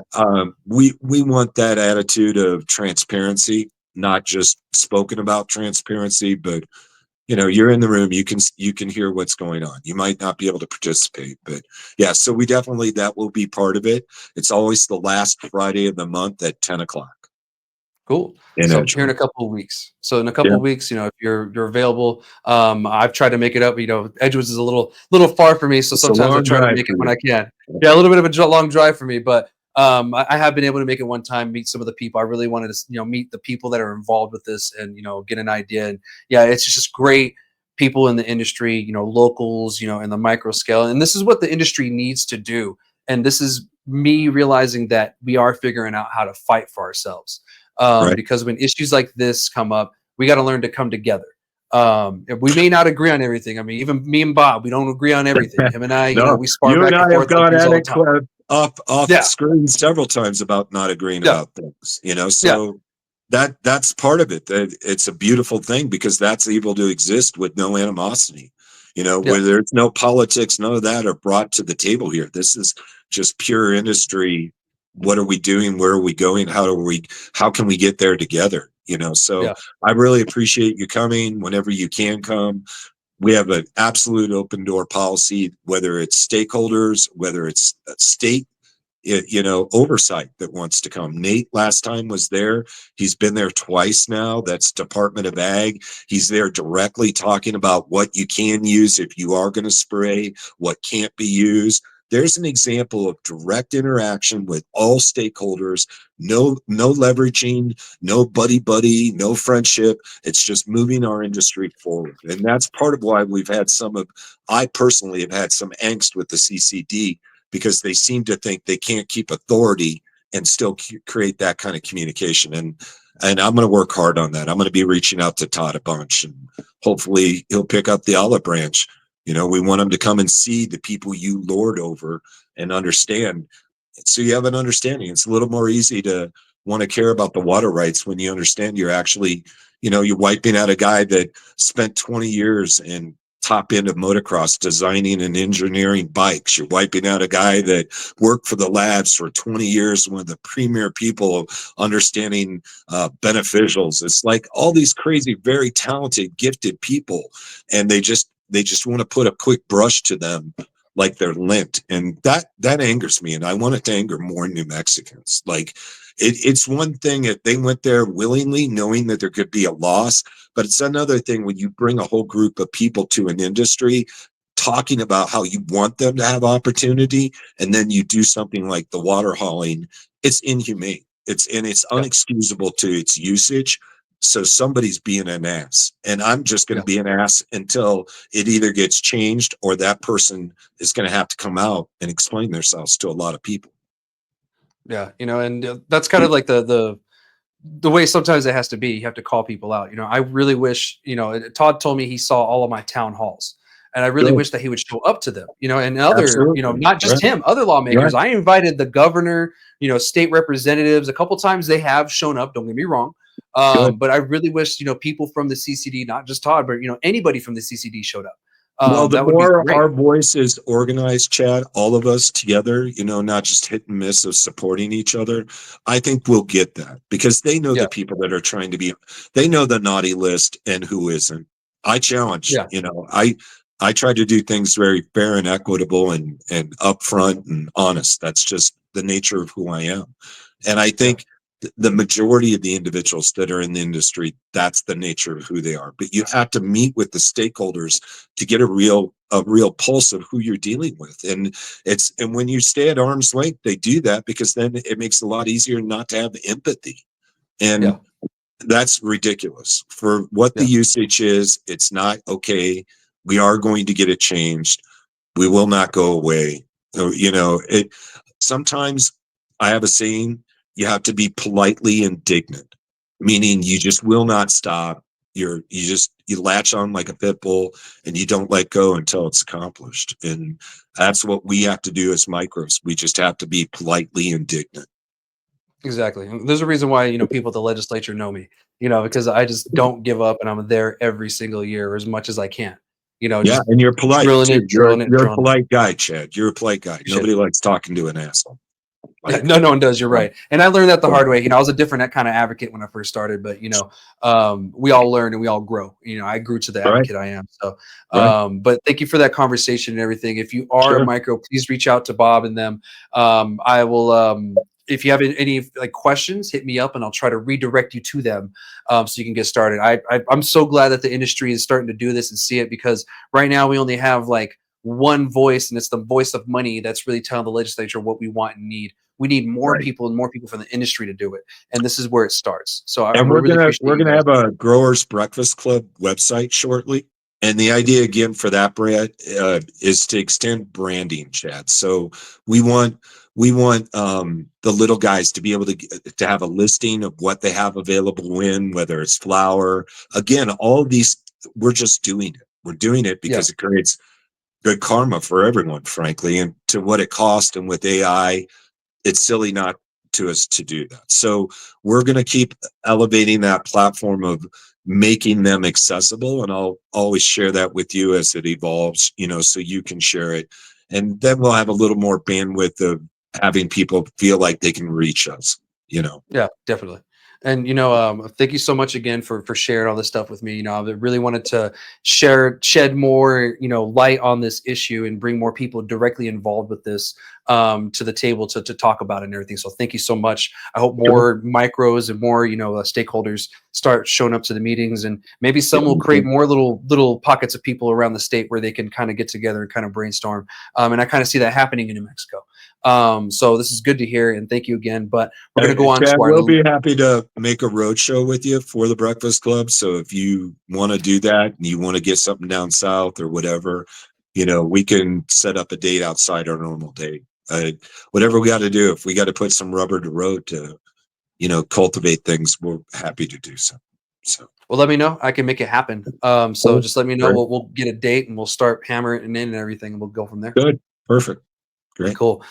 we want that attitude of transparency, not just spoken about transparency, but you know, you're in the room, you can hear what's going on. You might not be able to participate, but yeah, so we definitely that will be part of it. It's always the last Friday of the month at 10 o'clock cool. in So here in Edgewood. a couple of weeks. So in a couple Yeah, of weeks, if you're available, I've tried to make it up. Edgewood is a little far for me, so it's a sometimes I long try to drive make for it when you. I can. Yeah, a little bit of a long drive for me, but I have been able to make it one time, meet some of the people. I really wanted to, meet the people that are involved with this and, get an idea. And yeah, it's just great people in the industry, locals, in the micro scale. And this is what the industry needs to do. And this is me realizing that we are figuring out how to fight for ourselves. Right. Because when issues like this come up, we got to learn to come together. We may not agree on everything. I mean, even me and Bob, we don't agree on everything. Him and I, No, we spar you and back and I have forth on gone things at all the it time. off Yeah, screen several times about not agreeing yeah, about things, you know. yeah, So that's part of it. That it's a beautiful thing because that's able to exist with no animosity, you know, yeah, where there's no politics, none of that are brought to the table here. This is just pure industry. What are we doing? Where are we going? How can we get there together? You know, so yeah, I really appreciate you coming whenever you can come. We have an absolute open door policy, whether it's stakeholders, whether it's state, you know, oversight that wants to come. Nate last time was there. He's been there twice now. That's Department of Ag. He's there directly talking about what you can use if you are going to spray, what can't be used. There's an example of direct interaction with all stakeholders. No leveraging, no buddy, no friendship. It's just moving our industry forward. And that's part of why I personally have had some angst with the CCD because they seem to think they can't keep authority and still create that kind of communication. And I'm going to work hard on that. I'm going to be reaching out to Todd a bunch, and hopefully he'll pick up the olive branch. You know, we want him to come and see the people you lord over and understand. So you have an understanding. It's a little more easy to want to care about the water rights when you understand you're actually, you know, you're wiping out a guy that spent 20 years in top end of motocross designing and engineering bikes. You're wiping out a guy that worked for the labs for 20 years, one of the premier people of understanding beneficials. It's like all these crazy, very talented, gifted people, and they just want to put a quick brush to them like they're lint, and that angers me, and I want it to anger more New Mexicans. Like it's one thing if they went there willingly knowing that there could be a loss, but it's another thing when you bring a whole group of people to an industry talking about how you want them to have opportunity, and then you do something like the water hauling. It's inhumane. It's yeah, unexcusable to its usage. So somebody's being an ass, and I'm just going to yeah. be an ass until it either gets changed or that person is going to have to come out and explain themselves to a lot of people. Yeah, and that's kind of like the way sometimes it has to be. You have to call people out. I really wish, Todd told me he saw all of my town halls. And I really Good. wish that he would show up to them, and other, Absolutely. not Right. just him, other Right. lawmakers. I invited the governor, state representatives. A couple times they have shown up. Don't get me wrong. Good. But I really wish, people from the CCD, not just Todd, but, anybody from the CCD showed up. Well, the That would be more great. our voice is organized, Chad, all of us together, not just hit and miss of supporting each other, I think we'll get that because they know Yeah. the people that are trying to be, they know the naughty list and who isn't. I challenge, Yeah. I try to do things very fair and equitable and upfront and honest. That's just the nature of who I am. And I Yeah. think the majority of the individuals that are in the industry, that's the nature of who they are. But you have to meet with the stakeholders to get a real pulse of who you're dealing with. And when you stay at arm's length, they do that because then it makes it a lot easier not to have empathy. Yeah. And that's ridiculous for what the Yeah. usage is. It's not okay. We are going to get it changed. We will not go away. So, it sometimes I have a saying, you have to be politely indignant, meaning you just will not stop. You latch on like a pit bull and you don't let go until it's accomplished. And that's what we have to do as micros. We just have to be politely indignant. Exactly. And there's a reason why, people at the legislature know me, because I just don't give up and I'm there every single year as much as I can, Yeah, just and you're polite drilling too. it, drilling it, You're a drilling it. polite guy, Chad. You're a polite guy. Appreciate Nobody it. likes talking to an asshole. Yeah, Like, no one does. You're um, right. And I learned that the hard way. I was a different kind of advocate when I first started, but we all learn and we all grow. I grew to the all right, advocate I am. So, right, but thank you for that conversation and everything. If you are a sure. micro, please reach out to Bob and them. I will. If you have any like questions, hit me up and I'll try to redirect you to them, so you can get started. I'm so glad that the industry is starting to do this and see it, because right now we only have like one voice, and it's the voice of money that's really telling the legislature what we want and need. We need more Right. people and more people from the industry to do it, and this is where it starts. So I And really appreciate we're you gonna guys. have a Growers Breakfast Club website shortly. And the idea again for that, Brad, is to extend branding, Chad. So we want the little guys to be able to have a listing of what they have available when, whether it's flour. Again, all of these, we're just doing it. We're doing it Yeah, because it creates good karma for everyone, frankly, and to what it costs. And with AI, it's silly not to us to do that. So we're going to keep elevating that platform of making them accessible. And I'll always share that with you as it evolves, so you can share it. And then we'll have a little more bandwidth of having people feel like they can reach us. yeah, definitely. And thank you so much again for sharing all this stuff with me. I really wanted to shed more light on this issue and bring more people directly involved with this, to the table to talk about it and everything. So thank you so much. I hope Sure. more micros and more stakeholders start showing up to the meetings, and maybe Yeah, some will create more little pockets of people around the state where they can kind of get together and kind of brainstorm. And I kind of see that happening in New Mexico. So this is good to hear, and thank you again. But we're going to go on to Chad, our. we'll be happy to make a road show with you for the Breakfast Club. So if you want to do that and you want to get something down south or whatever, we can set up a date outside our normal date. Whatever we got to do, if we got to put some rubber to road to, cultivate things, we're happy to do so. So Well, let me know. I can make it happen. So cool. just let me know. Great. We'll get a date and we'll start hammering it in and everything, and we'll go from there. Good. Perfect. Great. Cool.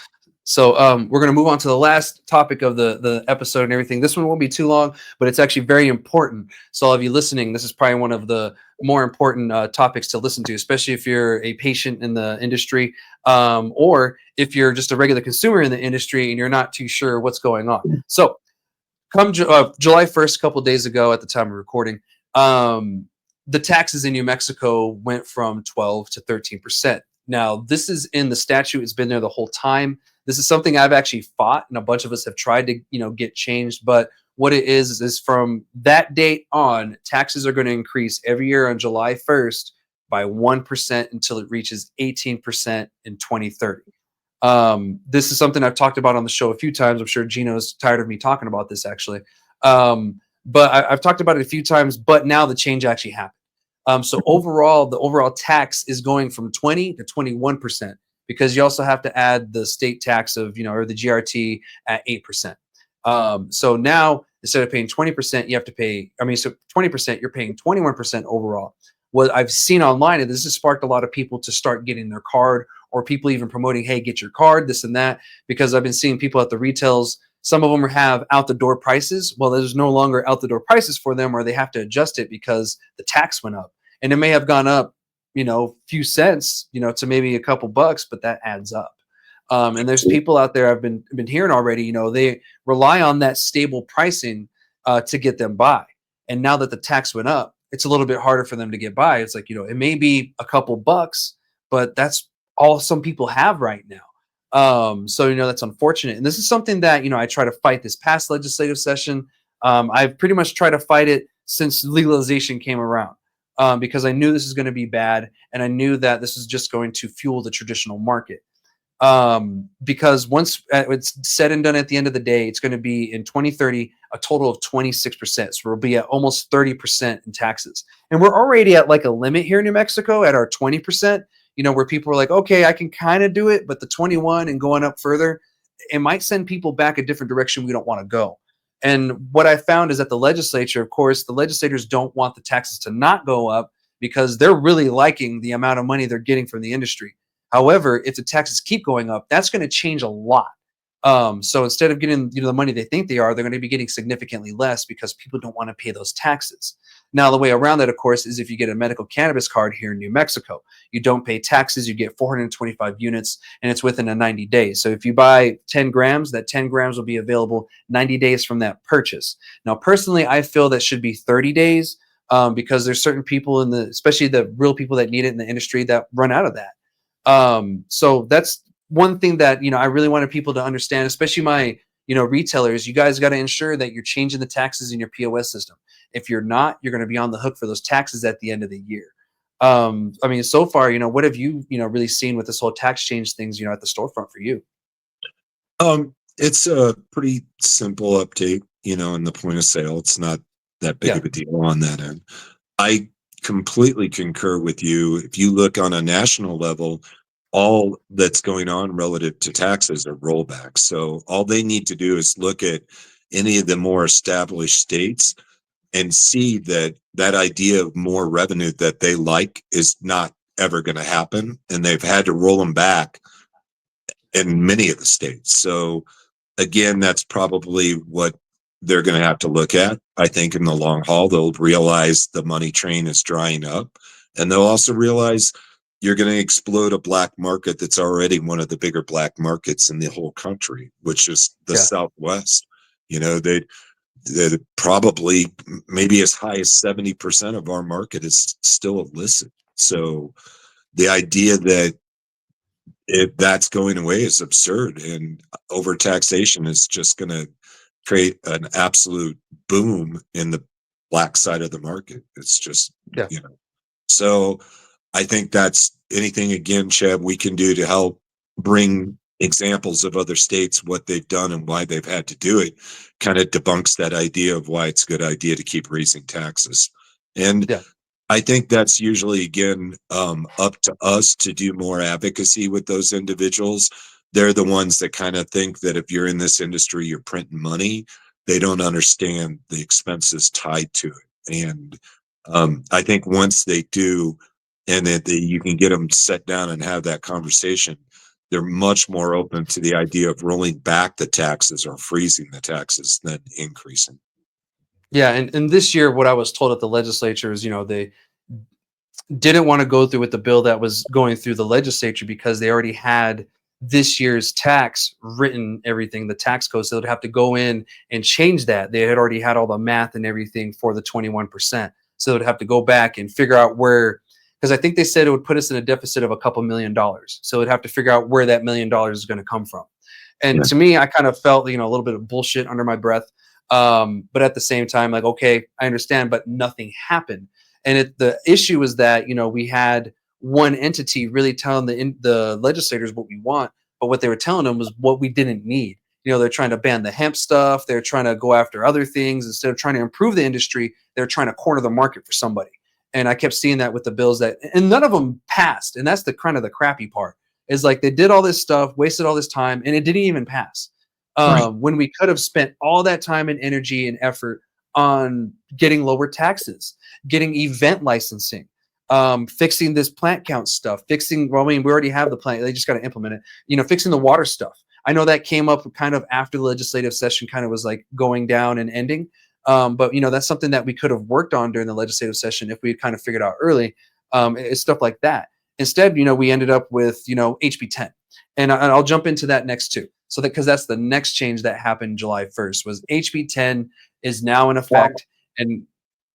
So we're going to move on to the last topic of the episode and everything. This one won't be too long, but it's actually very important. So all of you listening, this is probably one of the more important topics to listen to, especially if you're a patient in the industry, or if you're just a regular consumer in the industry and you're not too sure what's going on. So come July 1st, a couple of days ago at the time of recording, the taxes in New Mexico went from 12 to 13%. Now, this is in the statute. It's been there the whole time. This is something I've actually fought, and a bunch of us have tried to, get changed. But what it is from that date on, taxes are going to increase every year on July 1st by 1% until it reaches 18% in 2030. This is something I've talked about on the show a few times. I'm sure Gino's tired of me talking about this, actually. But I've talked about it a few times, but now the change actually happened. So overall, the overall tax is going from 20 to 21%, because you also have to add the state tax of, or the GRT at 8%. So now instead of paying 20%, you have to pay, so 20%, you're paying 21% overall. What I've seen online, and this has sparked a lot of people to start getting their card, or people even promoting, hey, get your card, this and that, because I've been seeing people at the retails Some of them have out the door prices. Well, there's no longer out the door prices for them, or they have to adjust it because the tax went up, and it may have gone up, few cents, to maybe a couple bucks, but that adds up. And there's people out there I've been hearing already, they rely on that stable pricing to get them by. And now that the tax went up, it's a little bit harder for them to get by. It's like, it may be a couple bucks, but that's all some people have right now. So, that's unfortunate. And this is something that, I try to fight this past legislative session. I've pretty much tried to fight it since legalization came around, because I knew this is going to be bad. And I knew that this is just going to fuel the traditional market. Because once it's said and done, at the end of the day, it's going to be in 2030 a total of 26%. So we'll be at almost 30% in taxes, and we're already at like a limit here in New Mexico at our 20%. Where people are like, okay, I can kind of do it, but the 21 and going up further, it might send people back a different direction we don't want to go. And what I found is that the legislature, of course, the legislators don't want the taxes to not go up because they're really liking the amount of money they're getting from the industry. However, if the taxes keep going up, that's going to change a lot. So instead of getting the money they think they are, they're going to be getting significantly less because people don't want to pay those taxes. Now, the way around that, of course, is if you get a medical cannabis card here in New Mexico, you don't pay taxes, you get 425 units, and it's within a 90 days. So if you buy 10 grams, that 10 grams will be available 90 days from that purchase. Now, personally, I feel that should be 30 days because there's certain people especially the real people that need it in the industry that run out of that. So that's one thing that, I really wanted people to understand, especially my, retailers. You guys got to ensure that you're changing the taxes in your POS system. If you're not, you're going to be on the hook for those taxes at the end of the year. So far, what have you, really seen with this whole tax change things, at the storefront for you? It's a pretty simple update, in the point of sale. It's not that big of a deal on that end. I completely concur with you. If you look on a national level, all that's going on relative to taxes are rollbacks. So all they need to do is look at any of the more established states and see that that idea of more revenue that they like is not ever going to happen. And they've had to roll them back in many of the states. So again, that's probably what they're going to have to look at. I think in the long haul, they'll realize the money train is drying up, and they'll also realize you're going to explode a black market that's already one of the bigger black markets in the whole country, which is the Southwest. They probably maybe as high as 70% of our market is still illicit. So the idea that that's going away is absurd, and overtaxation is just going to create an absolute boom in the black side of the market. It's just, so I think that's anything, again, Chad, we can do to help bring examples of other states, what they've done and why they've had to do it, kind of debunks that idea of why it's a good idea to keep raising taxes. And I think that's usually, again, up to us to do more advocacy with those individuals. They're the ones that kind of think that if you're in this industry, you're printing money. They don't understand the expenses tied to it. And I think once they do, and that you can get them set down and have that conversation, they're much more open to the idea of rolling back the taxes or freezing the taxes than increasing. Yeah, and this year, what I was told at the legislature is, they didn't want to go through with the bill that was going through the legislature because they already had this year's tax written, everything, the tax code. So they'd have to go in and change that. They had already had all the math and everything for the 21%. So they'd have to go back and figure out where, because I think they said it would put us in a deficit of a couple $1 million. So they'd have to figure out where that $1 million is going to come from. And to me, I kind of felt, a little bit of bullshit under my breath. But at the same time, like, okay, I understand, but nothing happened. And the issue is that, we had one entity really telling the legislators what we want, but what they were telling them was what we didn't need. They're trying to ban the hemp stuff. They're trying to go after other things. Instead of trying to improve the industry, they're trying to corner the market for somebody. And I kept seeing that with the bills and none of them passed. And that's the kind of the crappy part, is like they did all this stuff, wasted all this time, and it didn't even pass. When we could have spent all that time and energy and effort on getting lower taxes, getting event licensing, fixing this plant count stuff, we already have the plant, they just got to implement it, fixing the water stuff. I know that came up kind of after the legislative session kind of was like going down and ending. But that's something that we could have worked on during the legislative session if we had kind of figured out early. It's stuff like that. Instead, we ended up with HB 10, and I'll jump into that next too. So that because that's the next change that happened July 1st was HB 10 is now in effect, and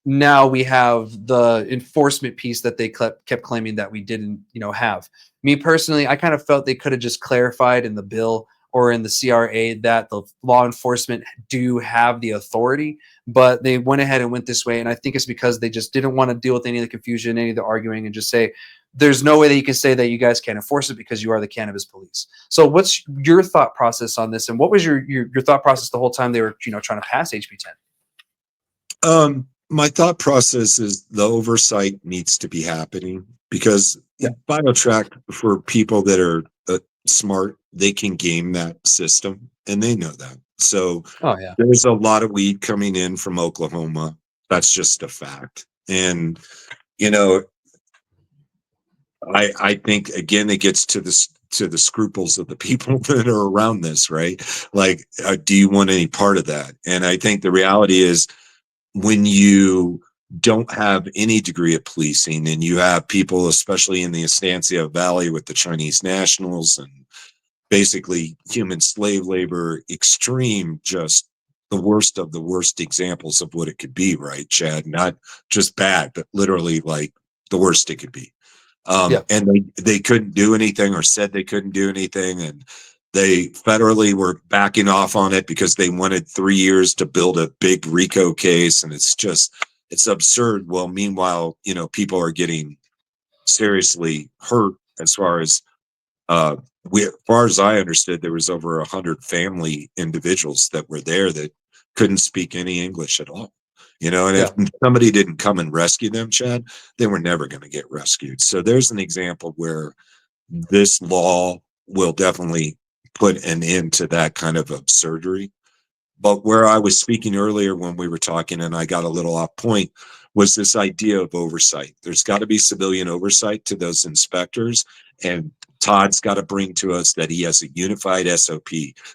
now we have the enforcement piece that they kept claiming that we didn't have. Me personally, I kind of felt they could have just clarified in the bill or in the CRA that the law enforcement do have the authority, but they went ahead and went this way. And I think it's because they just didn't want to deal with any of the confusion, any of the arguing, and just say, there's no way that you can say that you guys can't enforce it because you are the cannabis police. So what's your thought process on this? And what was your thought process the whole time they were, trying to pass HB 10? My thought process is the oversight needs to be happening because BioTrack, for people that are smart, they can game that system and they know that. So there's a lot of weed coming in from Oklahoma. That's just a fact. And, I think, again, it gets to the scruples of the people that are around this, right? Like, do you want any part of that? And I think the reality is, when you don't have any degree of policing and you have people, especially in the Estancia Valley with the Chinese nationals and basically human slave labor, extreme, just the worst of the worst examples of what it could be, right, Chad? Not just bad, but literally like the worst it could be. And they couldn't do anything, or said they couldn't do anything. And they federally were backing off on it because they wanted 3 years to build a big RICO case. And it's absurd. Well, meanwhile, people are getting seriously hurt as far as I understood, there was over 100 family individuals that were there that couldn't speak any English at all. And if somebody didn't come and rescue them, Chad, they were never going to get rescued. So there's an example where this law will definitely put an end to that kind of absurdity. But where I was speaking earlier when we were talking, and I got a little off point, was this idea of oversight. There's got to be civilian oversight to those inspectors. And Todd's got to bring to us that he has a unified SOP.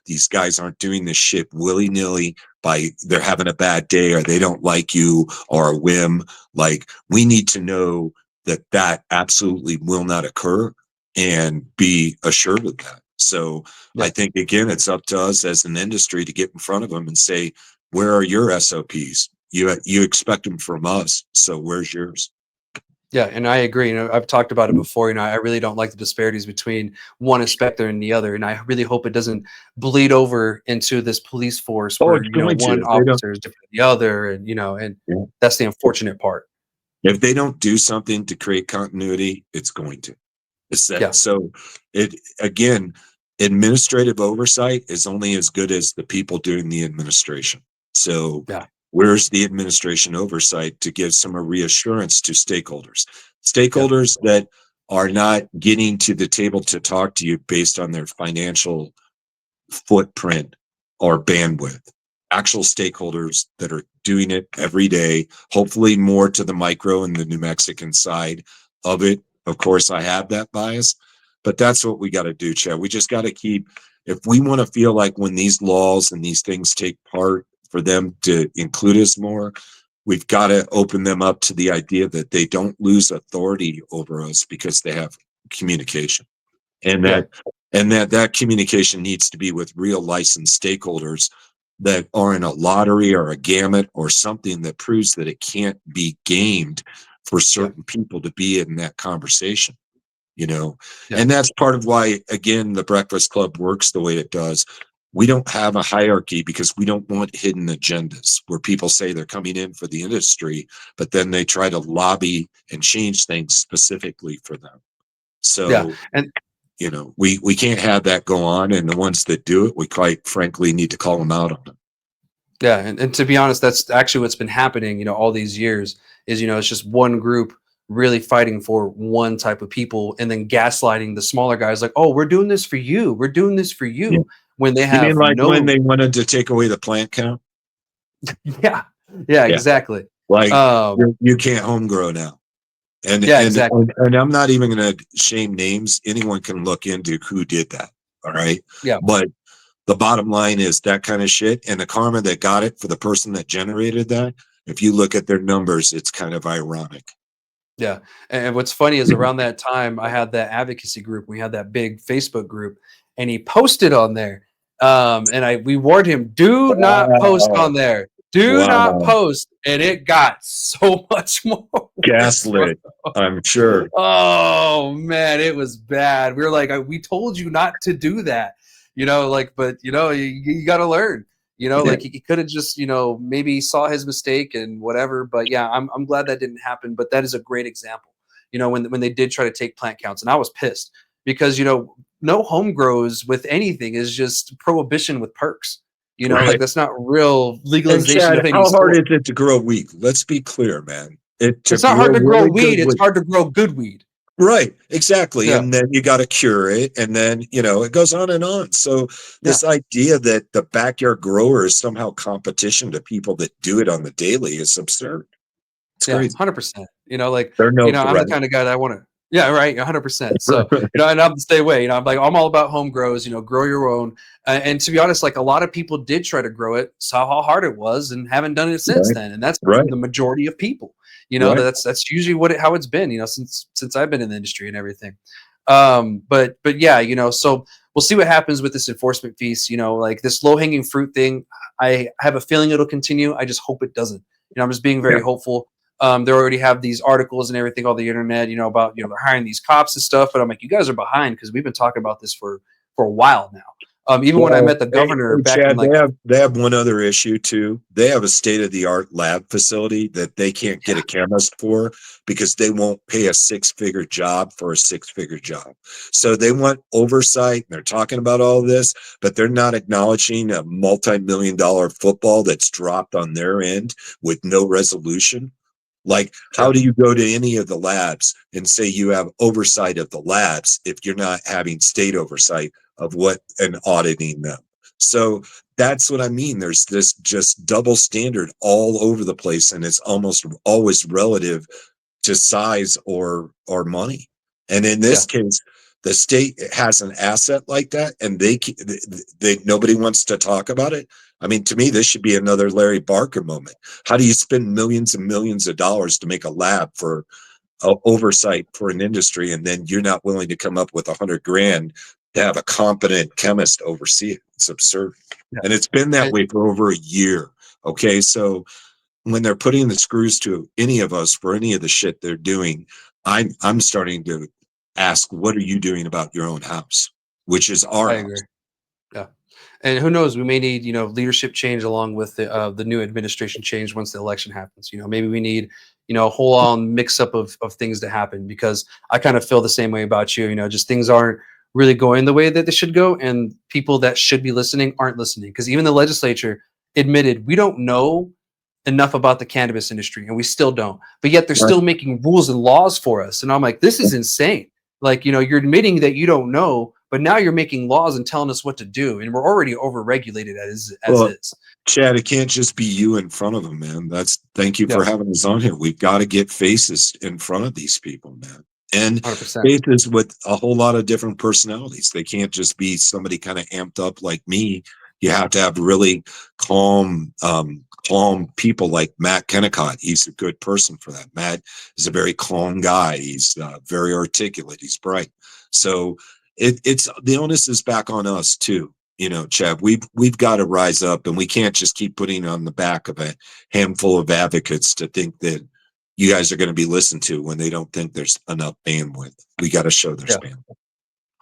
These guys aren't doing this shit willy-nilly by they're having a bad day or they don't like you or a whim. Like, we need to know that absolutely will not occur and be assured of that. So I think, again, it's up to us as an industry to get in front of them and say, where are your SOPs? You expect them from us. So where's yours? Yeah, and I agree. I've talked about it before. I really don't like the disparities between one inspector and the other, and I really hope it doesn't bleed over into this police force where one officer is different than the other, and that's the unfortunate part. If they don't do something to create continuity, it's going to. It's that. So again, administrative oversight is only as good as the people doing the administration. So where's the administration oversight to give some reassurance to stakeholders? Stakeholders that are not getting to the table to talk to you based on their financial footprint or bandwidth. Actual stakeholders that are doing it every day, hopefully more to the micro and the New Mexican side of it. Of course, I have that bias, but that's what we got to do, Chad. We just got to keep, if we want to feel like when these laws and these things take part, for them to include us more, we've got to open them up to the idea that they don't lose authority over us because they have communication, and that communication needs to be with real licensed stakeholders that are in a lottery or a gamut or something that proves that it can't be gamed for certain people to be in that conversation, and that's part of why, again, the Breakfast Club works the way it does. We don't have a hierarchy because we don't want hidden agendas where people say they're coming in for the industry, but then they try to lobby and change things specifically for them. So, we can't have that go on. And the ones that do it, we quite frankly need to call them out on it. Yeah. And to be honest, that's actually what's been happening, all these years is, it's just one group really fighting for one type of people and then gaslighting the smaller guys like, oh, we're doing this for you. We're doing this for you. Yeah. When they have when they wanted to take away the plant count? Yeah, exactly. Like you can't home grow now. And exactly. And I'm not even going to shame names. Anyone can look into who did that. All right. Yeah. But the bottom line is that kind of shit, and the karma that got it for the person that generated that, if you look at their numbers, it's kind of ironic. Yeah. And what's funny is around that time, I had that advocacy group. We had that big Facebook group, and he posted on there. And we warned him, do not post Wow. on there. Do not Wow. post. And it got so much more worse, bro. Gaslit, I'm sure. Oh man, it was bad. We were like, we told you not to do that, like, but you got to learn, Yeah. like he could have just, maybe saw his mistake and whatever. But yeah, I'm glad that didn't happen. But that is a great example, when they did try to take plant counts, and I was pissed because, no home grows with anything is just prohibition with perks, like Right. that's not real And legalization Chad, of any how hard sort. is it to grow weed? Let's be clear, man. It to It's not grow hard to grow really good weed. It's weed. hard to grow good weed. Right, exactly. Yeah. And then you got to cure it. And then, it goes on and on. So Yeah. this idea that the backyard grower is somehow competition to people that do it on the daily is absurd. It's Yeah, crazy. 100%. Like, They're no I'm the threat. kind of guy that I want to. Yeah, right, 100%. So, and I'm the same way. I'm like, I'm all about home grows. Grow your own. And to be honest, like a lot of people did try to grow it, saw how hard it was, and haven't done it since Right, then. And that's right, the majority of people. right. That's usually how it's been. Since I've been in the industry and everything. But yeah, so we'll see what happens with this enforcement piece. Like this low hanging fruit thing. I have a feeling it'll continue. I just hope it doesn't. I'm just being very Yeah. hopeful. They already have these articles and everything on the internet, about they're hiring these cops and stuff. But I'm like, you guys are behind because we've been talking about this for a while now. Even when I Well, met the hey, governor hey, back in Chad, like, they have one other issue too. They have a state-of-the-art lab facility that they can't get a chemist for because they won't pay a six-figure job for a six-figure job. So they want oversight, and they're talking about all this, but they're not acknowledging a multi-million-dollar football that's dropped on their end with no resolution. Like, how yeah, do you go to any of the labs and say you have oversight of the labs if you're not having state oversight of what and auditing them? So that's what I mean. There's this just double standard all over the place, and it's almost always relative to size or money. And in this yeah, case, the state has an asset like that, and they nobody wants to talk about it. I mean, to me, this should be another Larry Barker moment. How do you spend millions and millions of dollars to make a lab for oversight for an industry, and then you're not willing to come up with 100 grand to have a competent chemist oversee it? It's absurd, yeah. and it's been that And, way for over a year. Okay, so when they're putting the screws to any of us for any of the shit they're doing, I'm starting to ask, what are you doing about your own house, which is our I house? agree. Yeah. And who knows? We may need, leadership change along with the new administration change once the election happens. Maybe we need, a whole on mix up of things to happen because I kind of feel the same way about you. Just things aren't really going the way that they should go, and people that should be listening aren't listening because even the legislature admitted we don't know enough about the cannabis industry, and we still don't. But yet they're Right. still making rules and laws for us, and I'm like, this is insane. Like, you're admitting that you don't know, but now you're making laws and telling us what to do, and we're already over-regulated as Well, is. Chad, it can't just be you in front of them, man. Thank you Yeah, for having us on here. We've got to get faces in front of these people, man. And 100%. faces with a whole lot of different personalities. They can't just be somebody kind of amped up like me. You have to have really calm people like Matt Kennicott. He's a good person for that. Matt is a very calm guy. He's very articulate. He's bright. So it's the onus is back on us too. Chad, we've got to rise up, and we can't just keep putting on the back of a handful of advocates to think that you guys are going to be listened to when they don't think there's enough bandwidth. We got to show there's Yeah, bandwidth.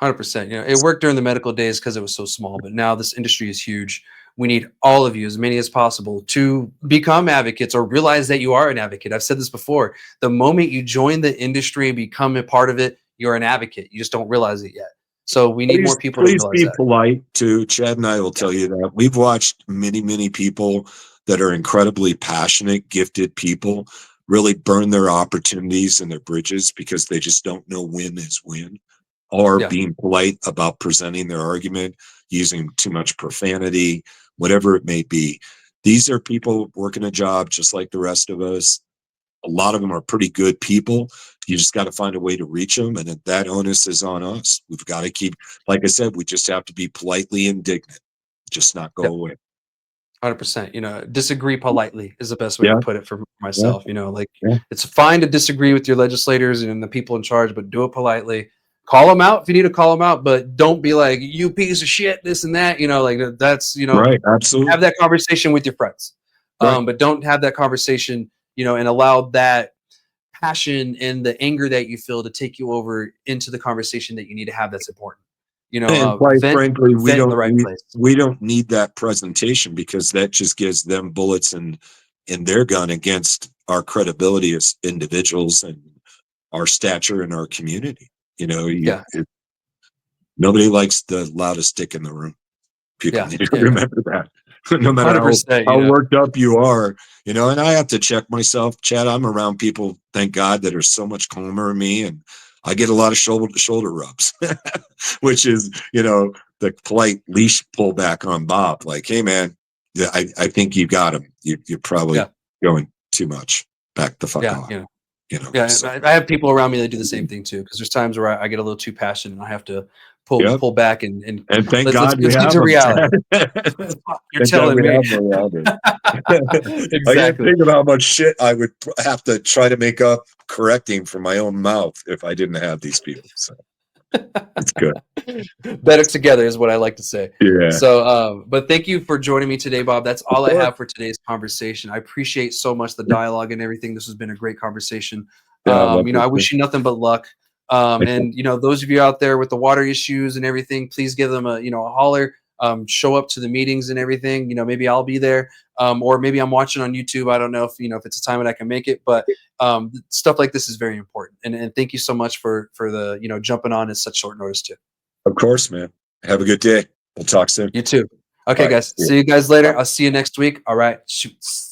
100%. It worked during the medical days because it was so small, but now this industry is huge. We need all of you, as many as possible, to become advocates or realize that you are an advocate. I've said this before. The moment you join the industry and become a part of it, you're an advocate. You just don't realize it yet. So we need more Please, people to please realize be that. polite too. Chad and I will Yeah. tell you that we've watched many people that are incredibly passionate, gifted people really burn their opportunities and their bridges because they just don't know when is when, or Yeah. being polite about presenting their argument, using too much profanity, whatever it may be. These are people working a job just like the rest of us. A lot of them are pretty good people. You just got to find a way to reach them, and that onus is on us. We've got to keep, like I said, we just have to be politely indignant, just not go Yep. away. 100%. You know, disagree politely is the best way to Yeah, put it for yeah, myself. You know, like yeah. it's fine to disagree with your legislators and the people in charge, but do it politely. Call them out if you need to call them out, but don't be like, you piece of shit, this and that. You know, like that's, you know, Right, absolutely. have that conversation with your friends. Right. But don't have that conversation, you know, and allow that passion and the anger that you feel to take you over into the conversation that you need to have that's important. You know, And quite vent, frankly, vent in the right place. we don't need that presentation, because that just gives them bullets in their gun against our credibility as individuals and our stature in our community. You know, Yeah. nobody likes the loudest dick in the room. People Yeah. need to Yeah. remember that. No matter 100%, how you know. worked up you are, you know, and I have to check myself, Chad. I'm around people, thank God, that are so much calmer than me, and I get a lot of shoulder to shoulder rubs, which is, you know, the polite leash pullback on Bob. Like, hey man, I think you got him. You're probably Yeah. going too much. Back the fuck Yeah. off. You know. You know. Yeah, So, I have people around me that do the same thing too. Because there's times where I get a little too passionate, and I have to yep. pull back and And thank let's God we get have to them, reality. Chad. Fuck, you're Thank God telling we me. have them around it. I can't Exactly. think of how much shit I would have to try to make up correcting from my own mouth if I didn't have these people. So it's good. Better together is what I like to say. Yeah. So, but thank you for joining me today, Bob. That's Of all I course. have for today's conversation. I appreciate so much the dialogue and everything. This has been a great conversation. Yeah, I love You know, this I too. wish you nothing but luck. Thank you. And you know, those of you out there with the water issues and everything, please give them a, you know, a holler. Show up to the meetings and everything. You know, maybe I'll be there, or maybe I'm watching on YouTube. I don't know if, you know, if it's a time that I can make it, but stuff like this is very important. And thank you so much for the, you know, jumping on at such short notice too. Of course, man. Have a good day. We'll talk soon. You too. All Okay, right. guys. See ya. See you guys later. Bye. I'll see you next week. All right. Shoots.